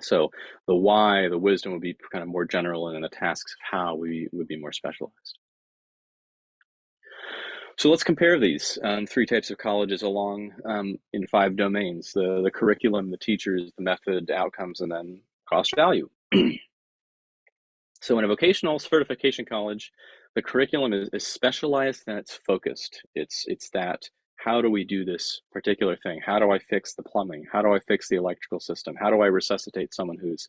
So the why, the wisdom would be kind of more general, and then the tasks of how we would be more specialized. So let's compare these three types of colleges along in five domains: the curriculum, the teachers, the method, outcomes, and then cost value. So in a vocational certification college, the curriculum is specialized and it's focused. It's that, how do we do this particular thing? How do I fix the plumbing? How do I fix the electrical system? How do I resuscitate someone who's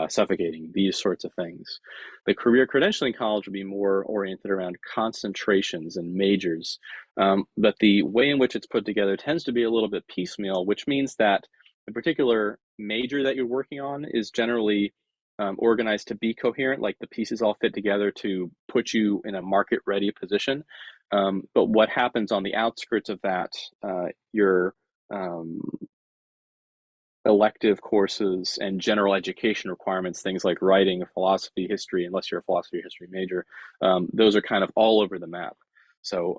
suffocating? These sorts of things. The career credentialing college would be more oriented around concentrations and majors, but the way in which it's put together tends to be a little bit piecemeal, which means that the particular major that you're working on is generally organized to be coherent, like the pieces all fit together to put you in a market ready position. But what happens on the outskirts of that, your elective courses and general education requirements, things like writing, philosophy, history, unless you're a philosophy or history major, those are kind of all over the map. So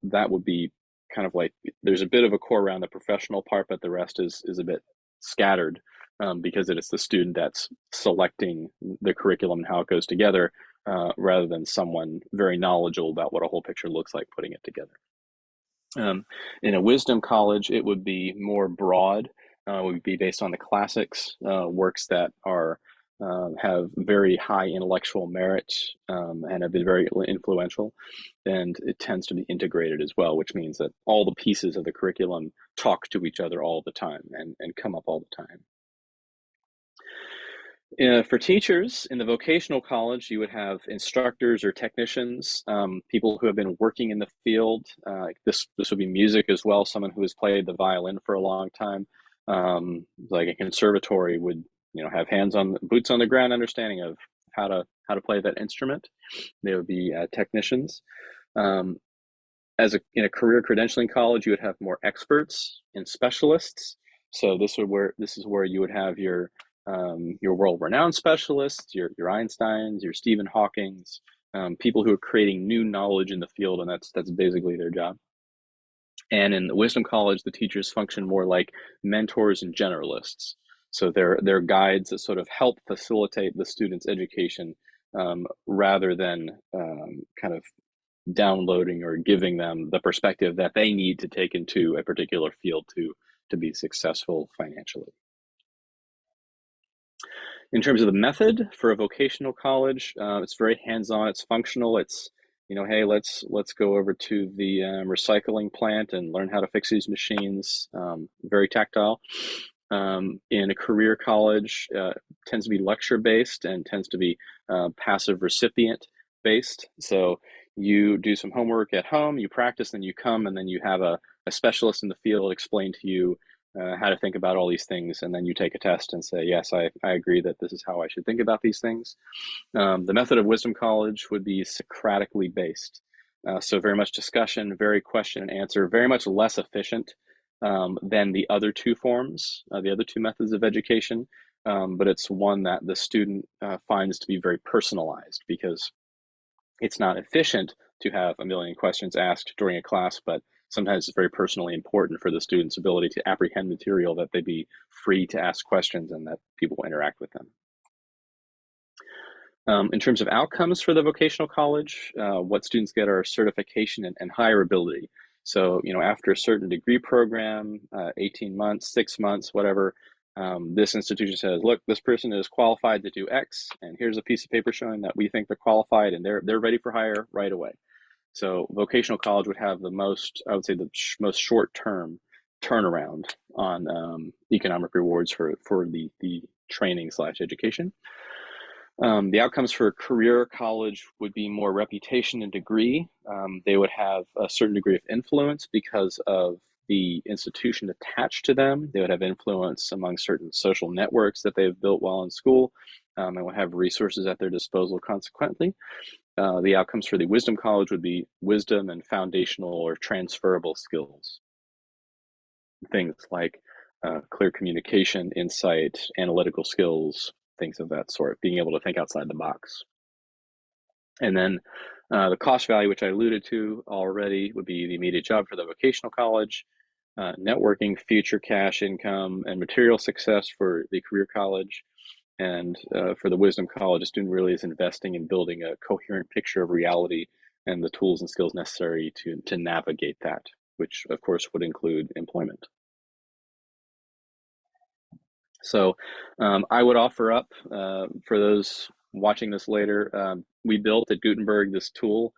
that would be kind of like, there's a bit of a core around the professional part, but the rest is a bit scattered because it is the student that's selecting the curriculum and how it goes together, rather than someone very knowledgeable about what a whole picture looks like putting it together. In a wisdom college, it would be more broad. Would be based on the classics, works that are have very high intellectual merit and have been very influential. And it tends to be integrated as well, which means that all the pieces of the curriculum talk to each other all the time and come up all the time. For teachers in the vocational college, you would have instructors or technicians, people who have been working in the field. This would be music as well, someone who has played the violin for a long time. Like a conservatory would, have boots on the ground understanding of how to play that instrument. They would be technicians. Um, in a career credentialing college, you would have more experts and specialists. So this is where you would have your world-renowned specialists, your Einsteins, your Stephen Hawkings, people who are creating new knowledge in the field, and that's basically their job. And in the Wisdom College, the teachers function more like mentors and generalists. So they're guides that sort of help facilitate the student's education, rather than kind of downloading or giving them the perspective that they need to take into a particular field to be successful financially. In terms of the method for a vocational college, it's very hands-on. It's functional. It's, hey, let's go over to the recycling plant and learn how to fix these machines. Very tactile. In a career college, tends to be lecture based and tends to be passive recipient based. So you do some homework at home, you practice, then you come, and then you have a specialist in the field explain to you how to think about all these things, and then you take a test and say, yes, I agree that this is how I should think about these things. The method of Wisdom College would be Socratically based. So very much discussion, very question and answer, very much less efficient than the other two forms, the other two methods of education. But it's one that the student finds to be very personalized, because it's not efficient to have a million questions asked during a class, but sometimes it's very personally important for the student's ability to apprehend material, that they be free to ask questions and that people will interact with them. In terms of outcomes for the vocational college, what students get are certification and hireability. So, after a certain degree program, 18 months, 6 months, whatever, this institution says, look, this person is qualified to do X, and here's a piece of paper showing that we think they're qualified and they're ready for hire right away. So vocational college would have the most, I would say, the most short-term turnaround on economic rewards for the training/education. The outcomes for a career college would be more reputation and degree. They would have a certain degree of influence because of the institution attached to them. They would have influence among certain social networks that they've built while in school, and would have resources at their disposal consequently. The outcomes for the Wisdom College would be wisdom and foundational or transferable skills. Things like clear communication, insight, analytical skills, things of that sort, being able to think outside the box. And then the cost value, which I alluded to already, would be the immediate job for the vocational college, networking, future cash income, and material success for the career college. And for the Wisdom College, a student really is investing in building a coherent picture of reality and the tools and skills necessary to navigate that, which of course would include employment. So I would offer up for those watching this later, we built at Gutenberg this tool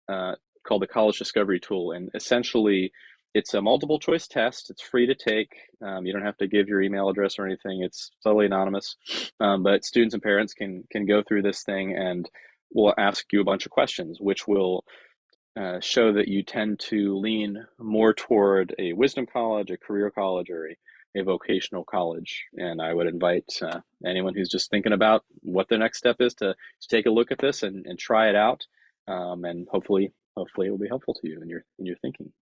called the College Discovery Tool. And essentially, it's a multiple choice test. It's free to take. You don't have to give your email address or anything. It's totally anonymous. But students and parents can go through this thing, and we'll ask you a bunch of questions, which will show that you tend to lean more toward a wisdom college, a career college, or a vocational college. And I would invite anyone who's just thinking about what the next step is to take a look at this and try it out. And hopefully it will be helpful to you in your thinking.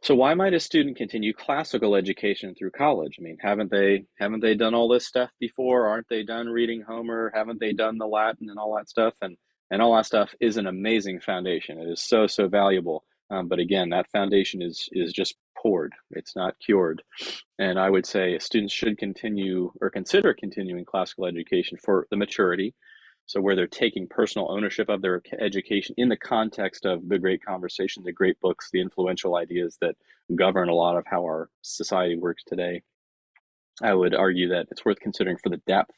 So why might a student continue classical education through college? I mean, haven't they done all this stuff before? Aren't they done reading Homer? Haven't they done the Latin and all that stuff? And all that stuff is an amazing foundation. It is so valuable. But again, that foundation is just poured. It's not cured. And I would say students should continue or consider continuing classical education for the maturity. So where they're taking personal ownership of their education in the context of the great conversation, the great books, the influential ideas that govern a lot of how our society works today. I would argue that it's worth considering for the depth.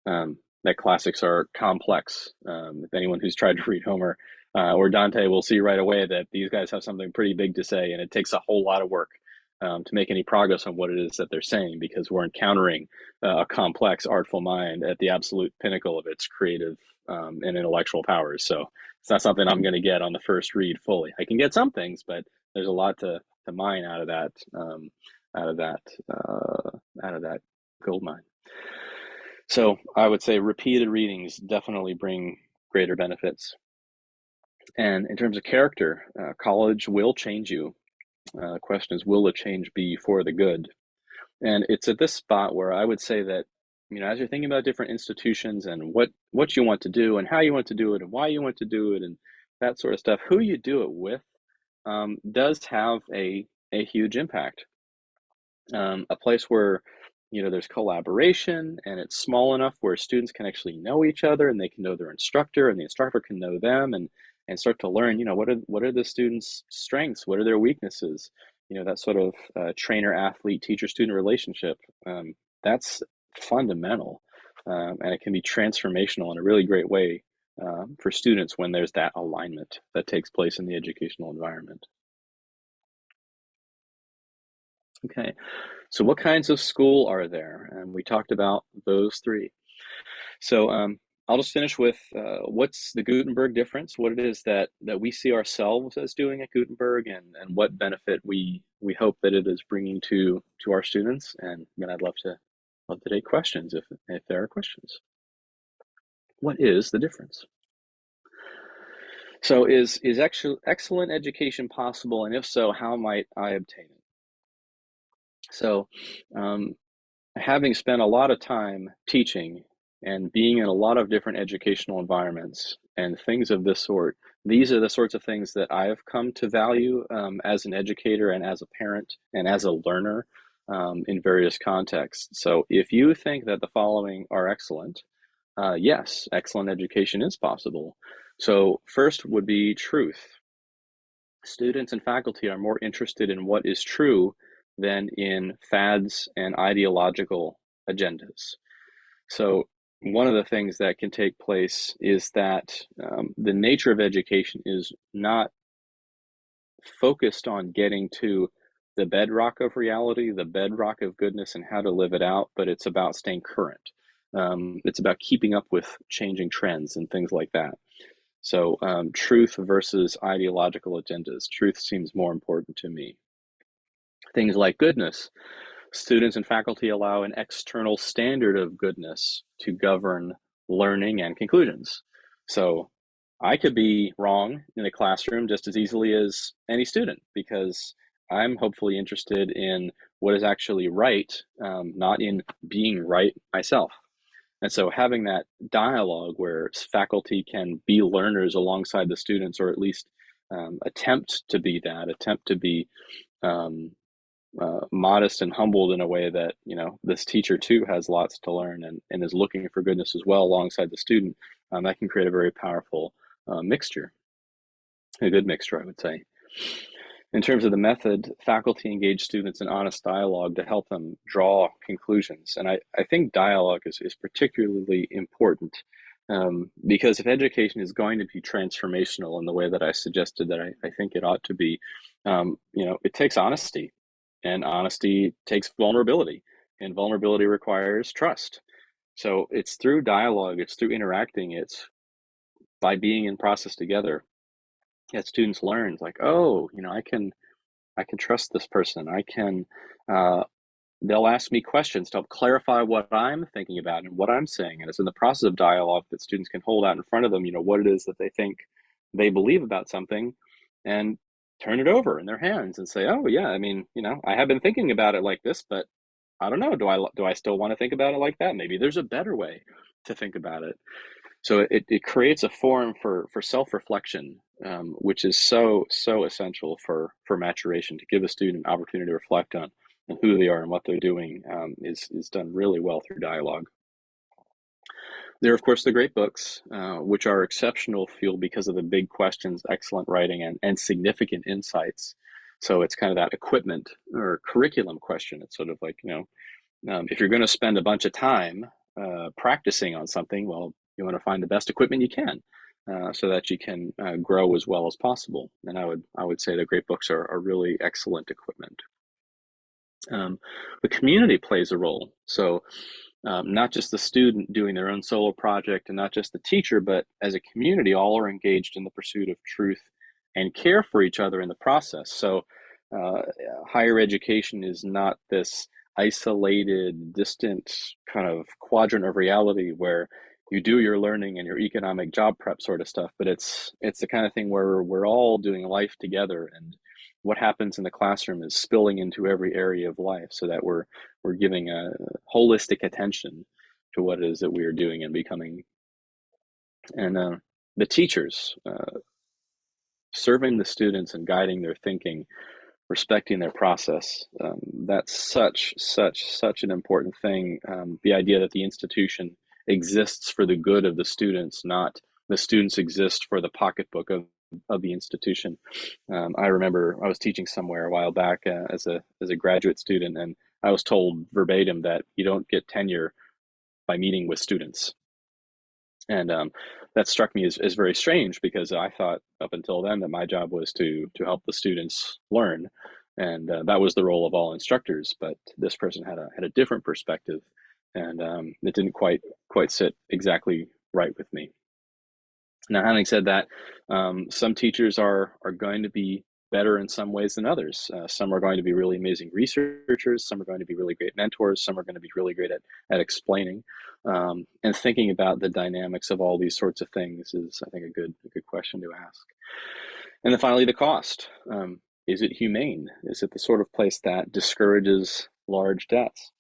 That classics are complex. If anyone who's tried to read Homer or Dante will see right away that these guys have something pretty big to say, and it takes a whole lot of work to make any progress on what it is that they're saying, because we're encountering a complex, artful mind at the absolute pinnacle of its creative and intellectual powers. So it's not something I'm going to get on the first read fully. I can get some things, but there's a lot to mine out of that gold mine. So I would say repeated readings definitely bring greater benefits. And in terms of character, college will change you. The question is, will the change be for the good? And it's at this spot where I would say that, as you're thinking about different institutions and what you want to do and how you want to do it and why you want to do it and that sort of stuff, who you do it with does have a huge impact. A place where there's collaboration and it's small enough where students can actually know each other and they can know their instructor and the instructor can know them and start to learn, what are the students' strengths? What are their weaknesses? That sort of trainer-athlete, teacher-student relationship. That's fundamental. And it can be transformational in a really great way for students when there's that alignment that takes place in the educational environment. Okay, so what kinds of school are there? And we talked about those three. So I'll just finish with what's the Gutenberg difference, what it is that we see ourselves as doing at Gutenberg, and what benefit we hope that it is bringing to our students. And then I'd love to take questions if there are questions. What is the difference? So is excellent education possible, and if so, how might I obtain it? So having spent a lot of time teaching and being in a lot of different educational environments and things of this sort, these are the sorts of things that I have come to value as an educator and as a parent and as a learner in various contexts. So if you think that the following are excellent, yes, excellent education is possible. So first would be truth. Students and faculty are more interested in what is true than in fads and ideological agendas. So one of the things that can take place is that the nature of education is not focused on getting to the bedrock of reality, the bedrock of goodness, and how to live it out, but it's about staying current. It's about keeping up with changing trends and things like that. So truth versus ideological agendas. Truth seems more important to me. Things like goodness. Students and faculty allow an external standard of goodness to govern learning and conclusions. So I could be wrong in a classroom just as easily as any student because I'm hopefully interested in what is actually right, not in being right myself. And so having that dialogue where faculty can be learners alongside the students, or at least attempt to be that, attempt to be um, modest and humbled in a way that, this teacher too has lots to learn and is looking for goodness as well alongside the student, that can create a very powerful mixture, a good mixture, I would say. In terms of the method, faculty engage students in honest dialogue to help them draw conclusions. And I think dialogue is particularly important because if education is going to be transformational in the way that I suggested that I think it ought to be, it takes honesty, and honesty takes vulnerability, and vulnerability requires trust. So it's through dialogue, it's through interacting, it's by being in process together that students learn, like, oh, I can trust this person. Uh, they'll ask me questions to help clarify what I'm thinking about and what I'm saying. And it's in the process of dialogue that students can hold out in front of them, what it is that they think they believe about something, and turn it over in their hands and say, oh, yeah, I mean, I have been thinking about it like this, but I don't know. Do I still want to think about it like that? Maybe there's a better way to think about it. So it creates a forum for self-reflection, which is so essential for maturation. To give a student an opportunity to reflect on who they are and what they're doing, is done really well through dialogue. There are, of course, the great books, which are exceptional field because of the big questions, excellent writing, and significant insights. So it's kind of that equipment or curriculum question. It's sort of like, if you're going to spend a bunch of time practicing on something, well, you want to find the best equipment you can, so that you can grow as well as possible. And I would say the great books are really excellent equipment. The community plays a role. So not just the student doing their own solo project, and not just the teacher, but as a community, all are engaged in the pursuit of truth and care for each other in the process. So uh, higher education is not this isolated, distant kind of quadrant of reality where you do your learning and your economic job prep sort of stuff, but it's the kind of thing where we're all doing life together, and what happens in the classroom is spilling into every area of life, so that we're giving a holistic attention to what it is that we are doing and becoming. And the teachers, serving the students and guiding their thinking, respecting their process. That's such an important thing. The idea that the institution exists for the good of the students, not the students exist for the pocketbook of the institution. I remember I was teaching somewhere a while back as a graduate student, and I was told verbatim that you don't get tenure by meeting with students. And that struck me as very strange, because I thought up until then that my job was to help the students learn, and that was the role of all instructors. But this person had a different perspective, and it didn't quite sit exactly right with me. Now, having said that, some teachers are going to be better in some ways than others. Some are going to be really amazing researchers. Some are going to be really great mentors. Some are going to be really great at explaining. And thinking about the dynamics of all these sorts of things is, I think, a good question to ask. And then finally, the cost. Is it humane? Is it the sort of place that discourages large debts?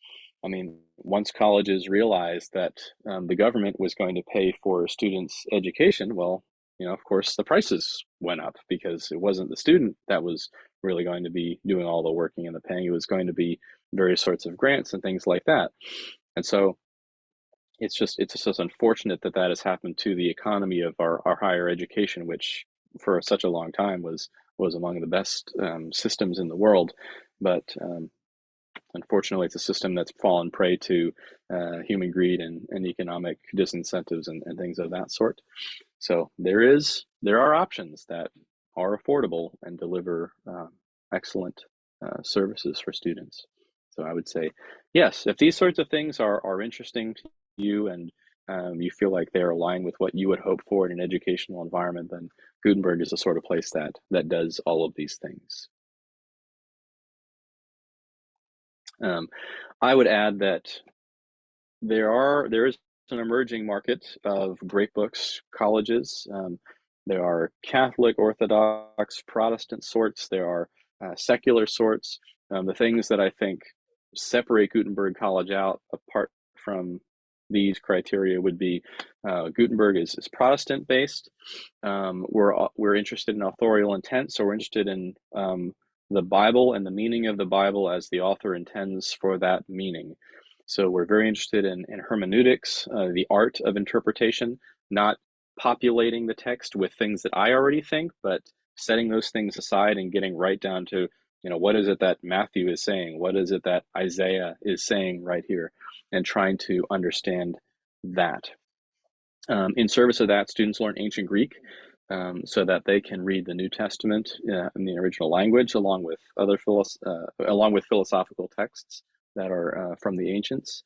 I mean, once colleges realized that the government was going to pay for students' education, well, of course, the prices went up, because it wasn't the student that was really going to be doing all the working and the paying. It was going to be various sorts of grants and things like that. And so it's just unfortunate that that has happened to the economy of our higher education, which for such a long time was among the best systems in the world. But unfortunately, it's a system that's fallen prey to human greed and economic disincentives and things of that sort. So there are options that are affordable and deliver excellent services for students. So I would say, yes, if these sorts of things are interesting to you, and you feel like they're aligned with what you would hope for in an educational environment, then Gutenberg is the sort of place that does all of these things. Um, I would add that there is an emerging market of great books colleges. There are Catholic, Orthodox, Protestant sorts. There are secular sorts. The things that I think separate Gutenberg College out apart from these criteria would be Gutenberg is Protestant based. We're interested in authorial intent, so we're interested in the Bible and the meaning of the Bible as the author intends for that meaning. So we're very interested in hermeneutics, the art of interpretation, not populating the text with things that I already think, but setting those things aside and getting right down to, what is it that Matthew is saying? What is it that Isaiah is saying right here? And trying to understand that. In service of that, students learn ancient Greek so that they can read the New Testament in the original language, along with philosophical texts that are from the ancients.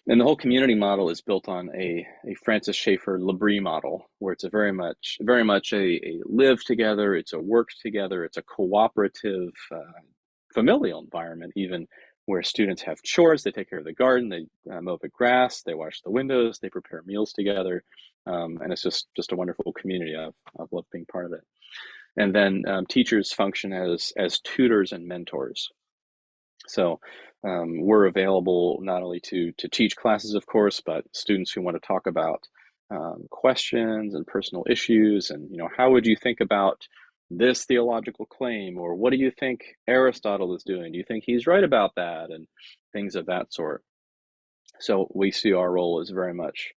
And the whole community model is built on a Francis Schaeffer L'Abri model, where it's a very much a live together, it's a work together, it's a cooperative, familial environment, even where students have chores. They take care of the garden, they mow the grass, they wash the windows, they prepare meals together, and it's just a wonderful community. I've loved being part of it. And then teachers function as tutors and mentors. So we're available not only to teach classes, of course, but students who want to talk about questions and personal issues, and how would you think about this theological claim, or what do you think Aristotle is doing? Do you think he's right about that? And things of that sort. So we see our role as very much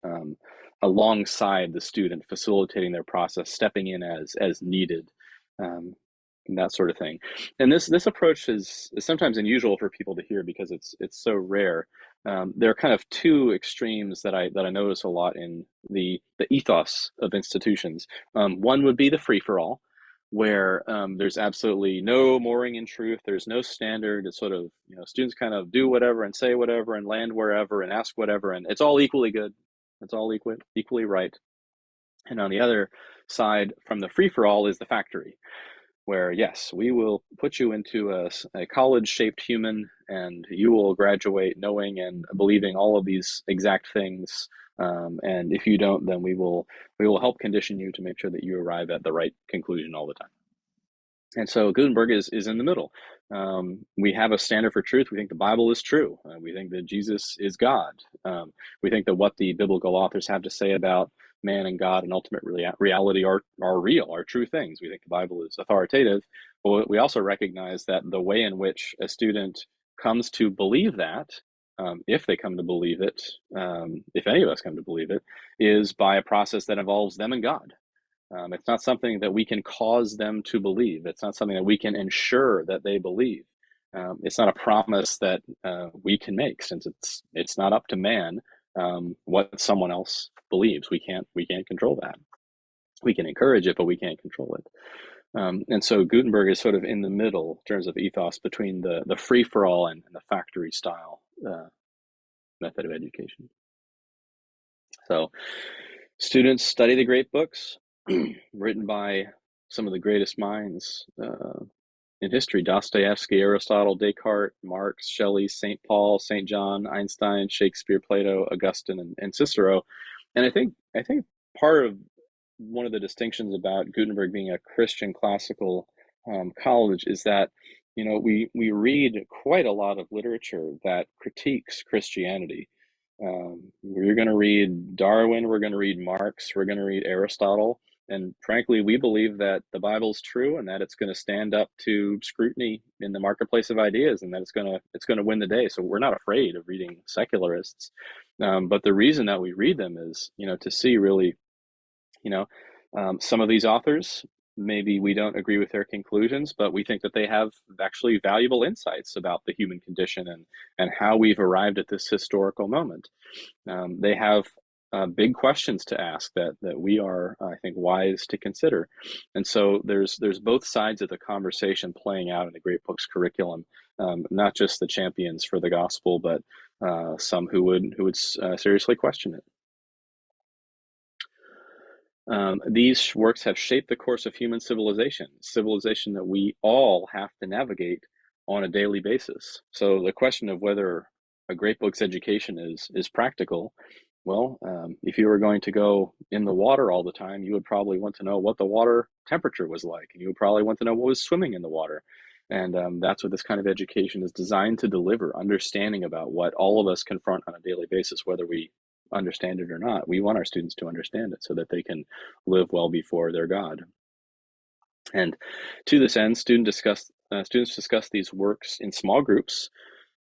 alongside the student, facilitating their process, stepping in as needed. And that sort of thing. And this approach is sometimes unusual for people to hear because it's so rare. There are kind of two extremes that I notice a lot in the ethos of institutions. One would be the free for all, where there's absolutely no mooring in truth. There's no standard. It's sort of students kind of do whatever and say whatever and land wherever and ask whatever, and it's all equally good. It's all equally right. And on the other side, from the free for all, is the factory, where yes, we will put you into a college-shaped human, and you will graduate knowing and believing all of these exact things. And if you don't, then we will help condition you to make sure that you arrive at the right conclusion all the time. And so Gutenberg is in the middle. We have a standard for truth. We think the Bible is true. We think that Jesus is God. We think that what the biblical authors have to say about man and God and ultimate reality are real, are true things. We think the Bible is authoritative, but we also recognize that the way in which a student comes to believe that, if they come to believe it, if any of us come to believe it, is by a process that involves them and God. It's not something that we can cause them to believe. It's not something that we can ensure that they believe. It's not a promise that we can make, since it's not up to man what someone else believes. We can't control that. We can encourage it, but we can't control it. And so Gutenberg is sort of in the middle in terms of ethos between the free for all and the factory style method of education. So students study the great books written by some of the greatest minds in history: Dostoevsky, Aristotle, Descartes, Marx, Shelley, St. Paul, St. John, Einstein, Shakespeare, Plato, Augustine, and Cicero. And I think part of one of the distinctions about Gutenberg being a Christian classical college is that we read quite a lot of literature that critiques Christianity. We're going to read Darwin, we're going to read Marx, we're going to read Aristotle, and frankly, we believe that the Bible's true and that it's going to stand up to scrutiny in the marketplace of ideas, and that it's going to win the day. So we're not afraid of reading secularists, but the reason that we read them is to see really, some of these authors, maybe we don't agree with their conclusions, but we think that they have actually valuable insights about the human condition and how we've arrived at this historical moment. They have big questions to ask that we are, I think, wise to consider. And so there's both sides of the conversation playing out in the Great Books curriculum, not just the champions for the gospel, but some who would seriously question it. These works have shaped the course of human civilization that we all have to navigate on a daily basis. So the question of whether a great book's education is practical, well, if you were going to go in the water all the time, you would probably want to know what the water temperature was like, and you would probably want to know what was swimming in the water. And that's what this kind of education is designed to deliver, understanding about what all of us confront on a daily basis, whether we understand it or not. We want our students to understand it so that they can live well before their God. And to this end, students discuss these works in small groups,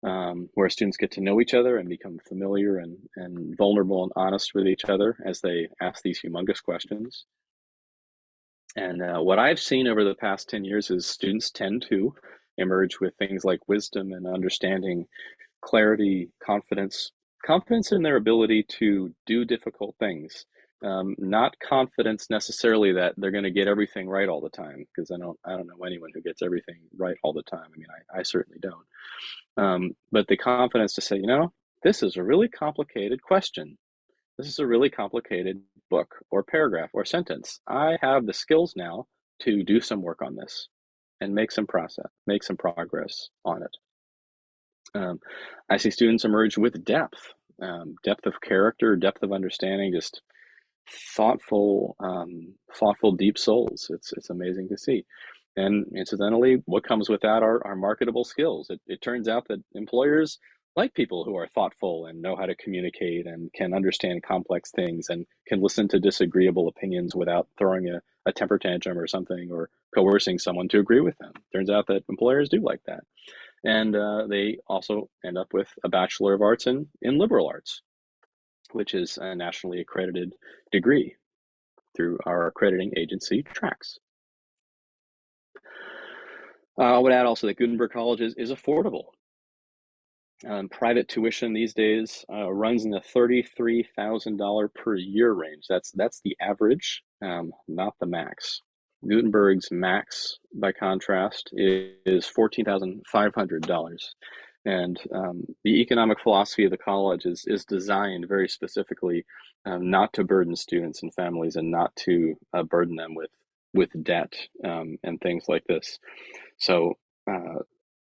where students get to know each other and become familiar and vulnerable and honest with each other as they ask these humongous questions. And what I've seen over the past 10 years is students tend to emerge with things like wisdom and understanding, clarity, confidence in their ability to do difficult things. Not confidence necessarily that they're going to get everything right all the time, because I don't know anyone who gets everything right all the time. I mean, I certainly don't. But the confidence to say, this is a really complicated question. This is a really complicated book or paragraph or sentence. I have the skills now to do some work on this and make some progress on it. I see students emerge with depth of character, depth of understanding, just thoughtful, deep souls. It's amazing to see. And incidentally, what comes with that are marketable skills. It turns out that employers like people who are thoughtful and know how to communicate and can understand complex things and can listen to disagreeable opinions without throwing a temper tantrum or something or coercing someone to agree with them. Turns out that employers do like that. And they also end up with a Bachelor of Arts in Liberal Arts, which is a nationally accredited degree through our accrediting agency, TRACS. I would add also that Gutenberg College is affordable. Private tuition these days runs in the $33,000 per year range. That's the average, not the max. Gutenberg's max, by contrast, is $14,500. And the economic philosophy of the college is designed very specifically not to burden students and families and not to burden them with debt and things like this. So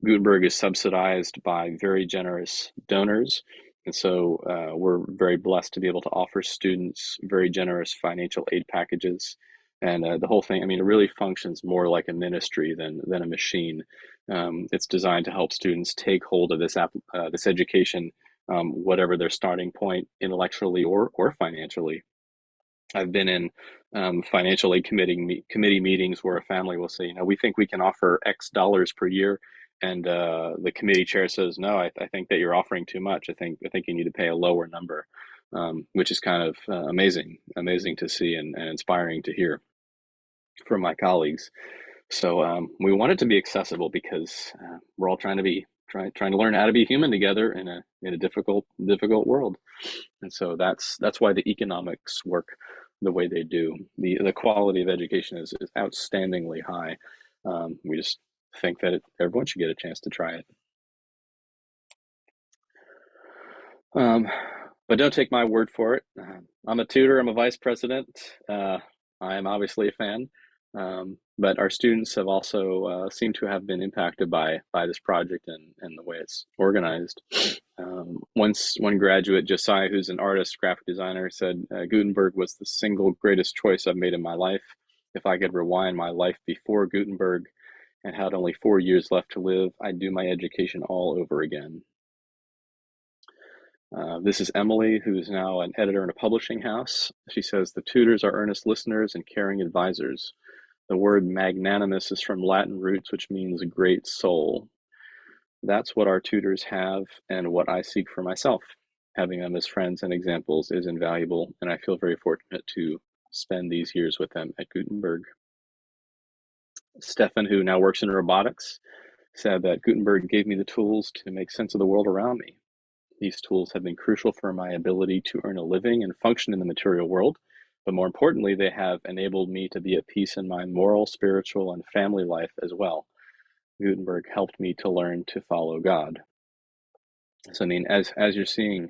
Gutenberg is subsidized by very generous donors. And so we're very blessed to be able to offer students very generous financial aid packages. And the whole thing, I mean, it really functions more like a ministry than a machine. It's designed to help students take hold of this education, whatever their starting point intellectually or financially. I've been in financial aid committee meetings where a family will say, we think we can offer X dollars per year, and the committee chair says, no, I think that you're offering too much. I think you need to pay a lower number, which is kind of amazing to see and inspiring to hear from my colleagues. So we want it to be accessible because we're all trying to learn how to be human together in a difficult world. And so that's why the economics work the way they do. The quality of education is outstandingly high. We just think that everyone should get a chance to try it. But don't take my word for it. I'm a tutor. I'm a vice president. I am obviously a fan. But our students have also seemed to have been impacted by this project and the way it's organized. One graduate, Josiah, who's an artist, graphic designer, said Gutenberg was the single greatest choice I've made in my life. If I could rewind my life before Gutenberg and had only 4 years left to live, I'd do my education all over again. This is Emily, who's now an editor in a publishing house. She says, the tutors are earnest listeners and caring advisors. The word magnanimous is from Latin roots, which means great soul. That's what our tutors have and what I seek for myself. Having them as friends and examples is invaluable, and I feel very fortunate to spend these years with them at Gutenberg. Stefan, who now works in robotics, said that Gutenberg gave me the tools to make sense of the world around me. These tools have been crucial for my ability to earn a living and function in the material world, but more importantly, they have enabled me to be at peace in my moral, spiritual, and family life as well. Gutenberg helped me to learn to follow God. So I mean, as you're seeing,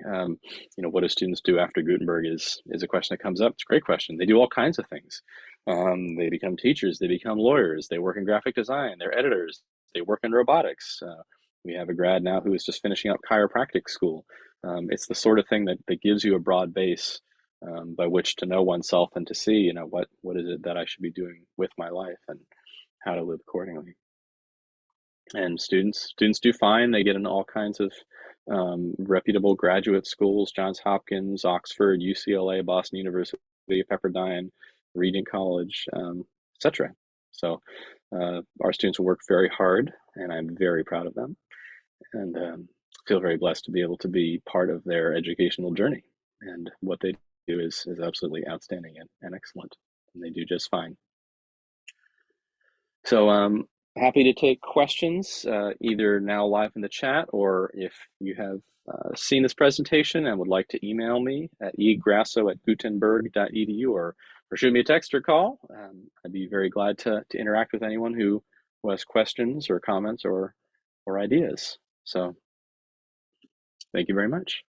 what do students do after Gutenberg is a question that comes up. It's a great question. They do all kinds of things. They become teachers. They become lawyers. They work in graphic design. They're editors. They work in robotics. We have a grad now who is just finishing up chiropractic school. It's the sort of thing that gives you a broad base by which to know oneself and to see, what is it that I should be doing with my life and how to live accordingly. And students do fine. They get in all kinds of reputable graduate schools: Johns Hopkins, Oxford, UCLA, Boston University, Pepperdine, Regent College, etc. So our students work very hard, and I'm very proud of them, and feel very blessed to be able to be part of their educational journey. And what they do is absolutely outstanding and excellent, and they do just fine. So happy to take questions, either now live in the chat, or if you have seen this presentation and would like to email me at egrasso@gutenberg.edu, or shoot me a text or call. I'd be very glad to interact with anyone who has questions or comments or ideas. So thank you very much.